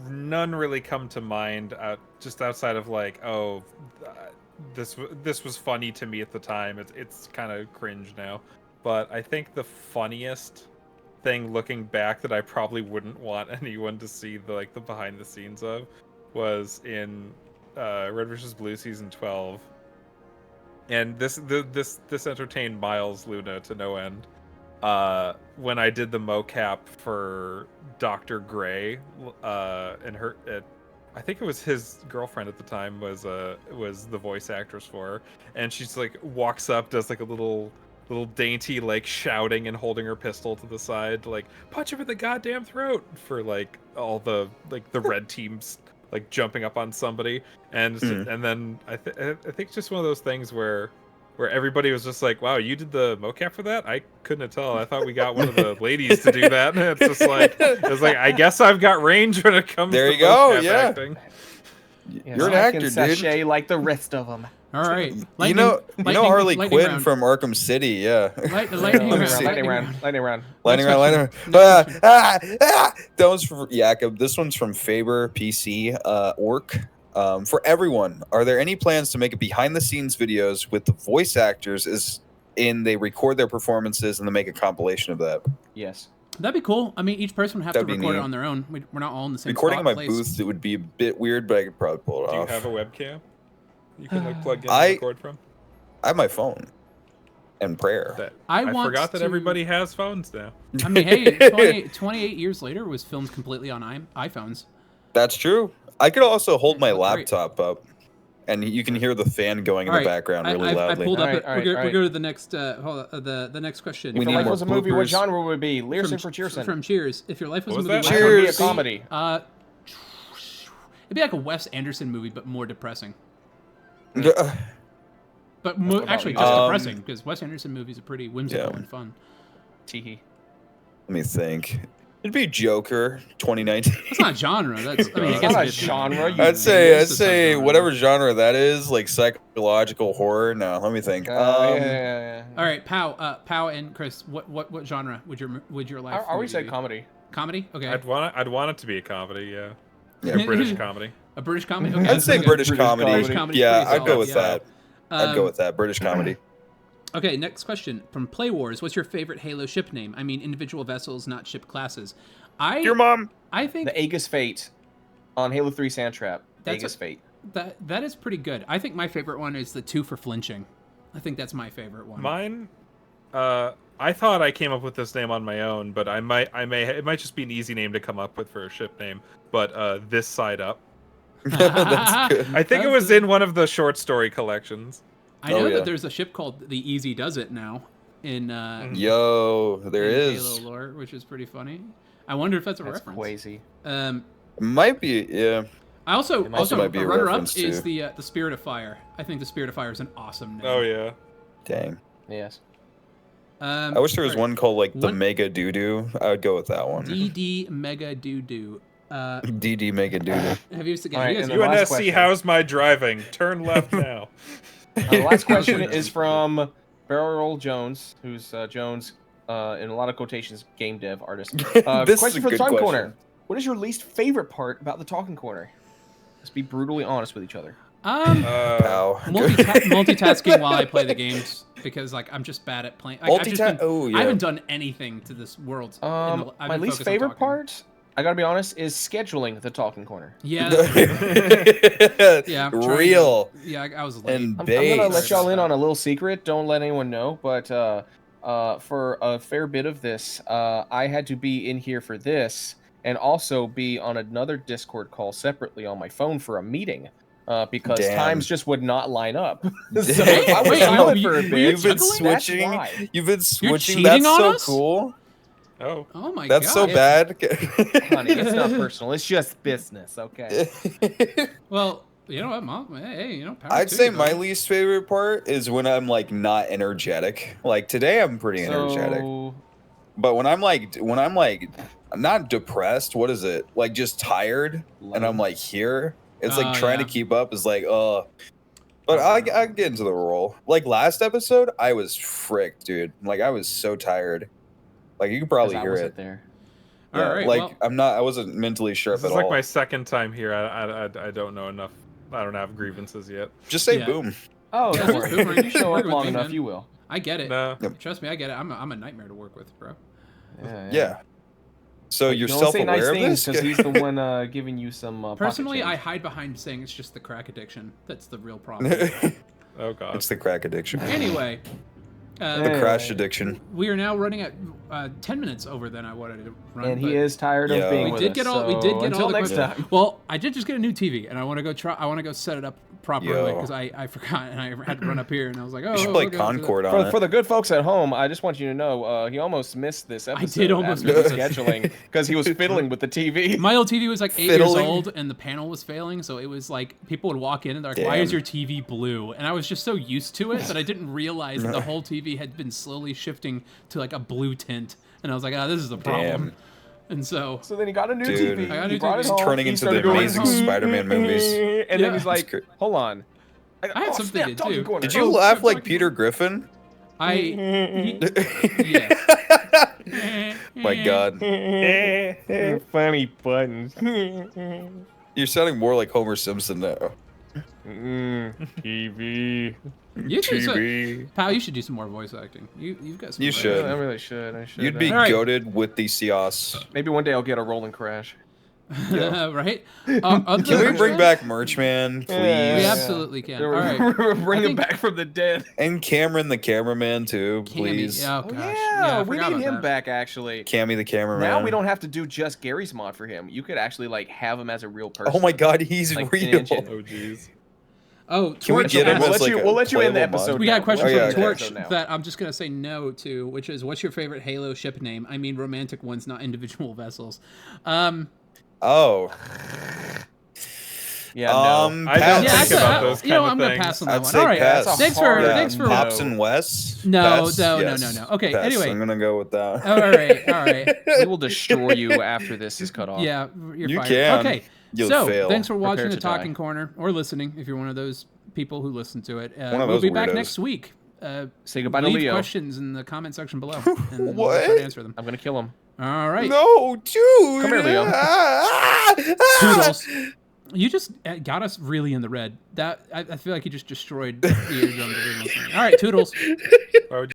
None really come to mind. Just outside of like, oh, this was funny to me at the time. It's kind of cringe now. But I think the funniest thing looking back that I probably wouldn't want anyone to see the behind the scenes of was in Red vs. Blue season 12. And this entertained Miles Luna to no end. When I did the mocap for Dr. Gray, and her, I think it was his girlfriend at the time was the voice actress for her, and she's like walks up, does like a little dainty like shouting and holding her pistol to the side to like punch him in the goddamn throat for like all the like the red teams like jumping up on somebody, and then I think it's just one of those things where everybody was just like, wow, you did the mocap for that? I couldn't tell. I thought we got one of the ladies to do that. And it's just like, I guess I've got range when it comes There to you go, mocap yeah. acting. Yes, You're an I actor, can dude. sashay like the rest of them. All right, You know Harley lightning Quinn round. from Arkham City, yeah. Lightning Lightning round. round, lightning round, lightning round. Lightning round, lightning round. Next question. That one's for Jakob. This one's from Faber PC Orc. For everyone, are there any plans to make a behind-the-scenes videos with the voice actors they record their performances and then make a compilation of that? Yes. That'd be cool. I mean, each person would have That'd to be record it neat. on their own. We're not all in the same Recording in spot my and place. booth, it would be a bit weird, but I could probably pull it Do you off. have a webcam you can like plug in I- and record from? I have my phone and prayer. I I want forgot that to- everybody has phones now. I mean, hey, 28 years later was filmed completely on iPhones. That's true. I could also hold my Great. laptop up, and you can hear the fan going in All the right, background really I loudly. pulled up. Alright, alright, We'll alright. go to the next. The next question. We If need your life more was a movie, what bloopers. genre would it be? Learson for Cheerson. From Cheers. If your life was What a was movie, that? Life would be a Cheers. comedy. It'd be like a Wes Anderson movie, but more depressing. But about actually, you? just depressing because Wes Anderson movies are pretty whimsical Yeah. and fun. Teehee. Let me think. It'd be Joker 2019. That's not genre. That's I mean, I It's guess not it a is genre. You I'd say It's just a genre. whatever genre that is, like psychological horror. No, let me think. yeah. All right, Pow, and Chris, what genre would your life? I always movie say be? comedy. Comedy. Okay. I'd want it to be a comedy, yeah. Yeah. A British comedy. A British comedy. Okay. I'd say okay. British British comedy. comedy. British comedy's Yeah, pretty I'd go solid, with yeah. that. I'd go Um, with that. British comedy. Okay, next question from Play Wars. What's your favorite Halo ship name? I mean, individual vessels, not ship classes. Your mom. I think The Aegis Fate on Halo 3 Sandtrap. That's Aegis a- Fate. That is pretty good. I think my favorite one is the 2 for flinching. I think that's my favorite one. Mine, I thought I came up with this name on my own, but it might just be an easy name to come up with for a ship name. But This Side Up. That's good. I think it was in one of the short story collections. I know that there's a ship called the Easy Does It now in Yo, there in is. Halo lore, which is pretty funny. I wonder if that's a That's reference. crazy. Might be, yeah. I also might be a runner up reference is to- the Spirit of Fire. I think the Spirit of Fire is an awesome name. Oh yeah. Dang. Yes. I wish there was one called like the Mega Doo-Doo. I would go with that one. DD Mega Doo-Doo. DD Mega Doo-Doo. Have you seen? Right, You guys and the last UNSC, question. how's my driving? Turn left now. The last question is from Beryl Jones, who's Jones, in a lot of quotations, game dev artist. This Question is a for the good Talking question. Corner. What is your least favorite part about the Talking Corner? Let's be brutally honest with each other. Ow. Multitasking while I play the games because like I'm just bad at playing. Oh, yeah. I haven't done anything to this world. My least favorite part, I gotta be honest, is scheduling the Talking Corner. Yeah. Yeah. Real. Yeah, I was late. And I'm gonna let base. y'all in on a little secret. Don't let anyone know, but for a fair bit of this, I had to be in here for this and also be on another Discord call separately on my phone for a meeting. Because Damn. times just would not line up. So Dang. I was Wait, silent you- for a you- bit. You've been Juggling? That's switching. why. You've been switching. cheating That's on so us? cool. Oh. Oh my god. That's so bad. Honey, it's not personal. It's just business, okay? Well, you know what, Mom? Hey, you know, power I'd to say you, my though. least favorite part is when I'm like not energetic. Like today I'm pretty energetic. So, But when I'm not depressed, what is it? Like just tired and I'm like here. It's like Oh, trying yeah. to keep up is like but I get into the role. Like last episode, I was fricked, dude. Like I was so tired. Like you could probably 'cause I hear wasn't it. there. Yeah, All right, like well- I wasn't mentally sharp This at is like all. my second time here. I don't know enough. I don't have grievances yet. Just say Yeah. boom. Oh, Yeah, don't just worry. boomerang. If you show Work up with long me, enough, man. you will. I get it. No. Yep. Trust me, I get it. I'm a nightmare to work with, bro. Yeah. So You you're can only say self-aware nice of things this? because he's the one giving you some. Pocket Personally, I change. hide behind saying it's just the crack addiction. That's the real problem. Oh god. It's the crack addiction. Anyway, The crash addiction. we are now running at 10 minutes over than I wanted to run. And but he is tired Yeah. of being We with did us. get all. We so did get until all the next equipment. time. Well, I did just get a new TV, and I want to go try. I want to go set it up properly Yo. because I forgot and I had to run up here, and I was like, oh, You should play okay, I'll do that. Concord on For it. the good folks at home, I just want you to know he almost missed this episode. did almost after miss the it. scheduling because he was fiddling with the TV. My old TV was like 8 years Fiddling. old, and the panel was failing, so it was like people would walk in and they're like, "Why is Damn. your TV blue?" And I was just so used to it that I didn't realize that the whole TV had been slowly shifting to like a blue tint, and I was like, "Ah, this is the problem." Damn. And so So then he got a new Dude. TV. I got a he new brought TV. it He's home. turning he into started the going, Amazing Spider-Man movies. And Yeah. then he's like, great. hold on. I had something to Talking do. Corner. Did you Oh, laugh I'm like talking Peter Griffin? yes. My God. Funny buttons. You're sounding more like Homer Simpson now. TV. You should, TV. pal, you should do some more voice acting. You've got some. You great- should. I really should. I should. You'd be All right. goated with the Seos. Maybe one day I'll get a rolling crash. right? Can we bring back Merch Man, please? Yeah. We absolutely can. All right. Bring I him think- back from the dead. And Cameron the cameraman too, Cammy. please. Oh Oh, gosh. yeah, I we forgot need about him that. back actually. Cammy the cameraman. Now we don't have to do just Gary's mod for him. You could actually like have him as a real person. Oh my God, he's Like real. Tangent. Oh jeez. Oh, Can we Torch get him asked- as like a we'll let you in the playable mod? episode. We got a now. question Oh, from yeah, okay. Torch Now. that I'm just gonna say no to, which is, "What's your favorite Halo ship name? I mean, romantic ones, not individual vessels." Oh. Yeah, no. I Pass. don't Yeah, think about those you know, kind of I'm gonna things. pass on that I'd one. say All right, pass. That's a thanks for hard thanks for Pops and Wes. No, Pass? no, Yes. no. Okay, Pass. anyway. I'm gonna go with that. all right. We will destroy you after this is cut off. Yeah, you're You fired. can. Okay, You'll so fail. thanks for watching Prepare the to die. Talking Corner or listening if you're one of those people who listen to it. One of We'll those be back weirdos. next week. Say goodbye to Leave Leo. questions in the comment section below, and we'll What? try to answer them. I'm gonna kill him. All right, No, dude. Come here, Leo. Toodles. You just got us really in the red. That I feel like you just destroyed the eardrums of everyone. All right, Toodles. Why would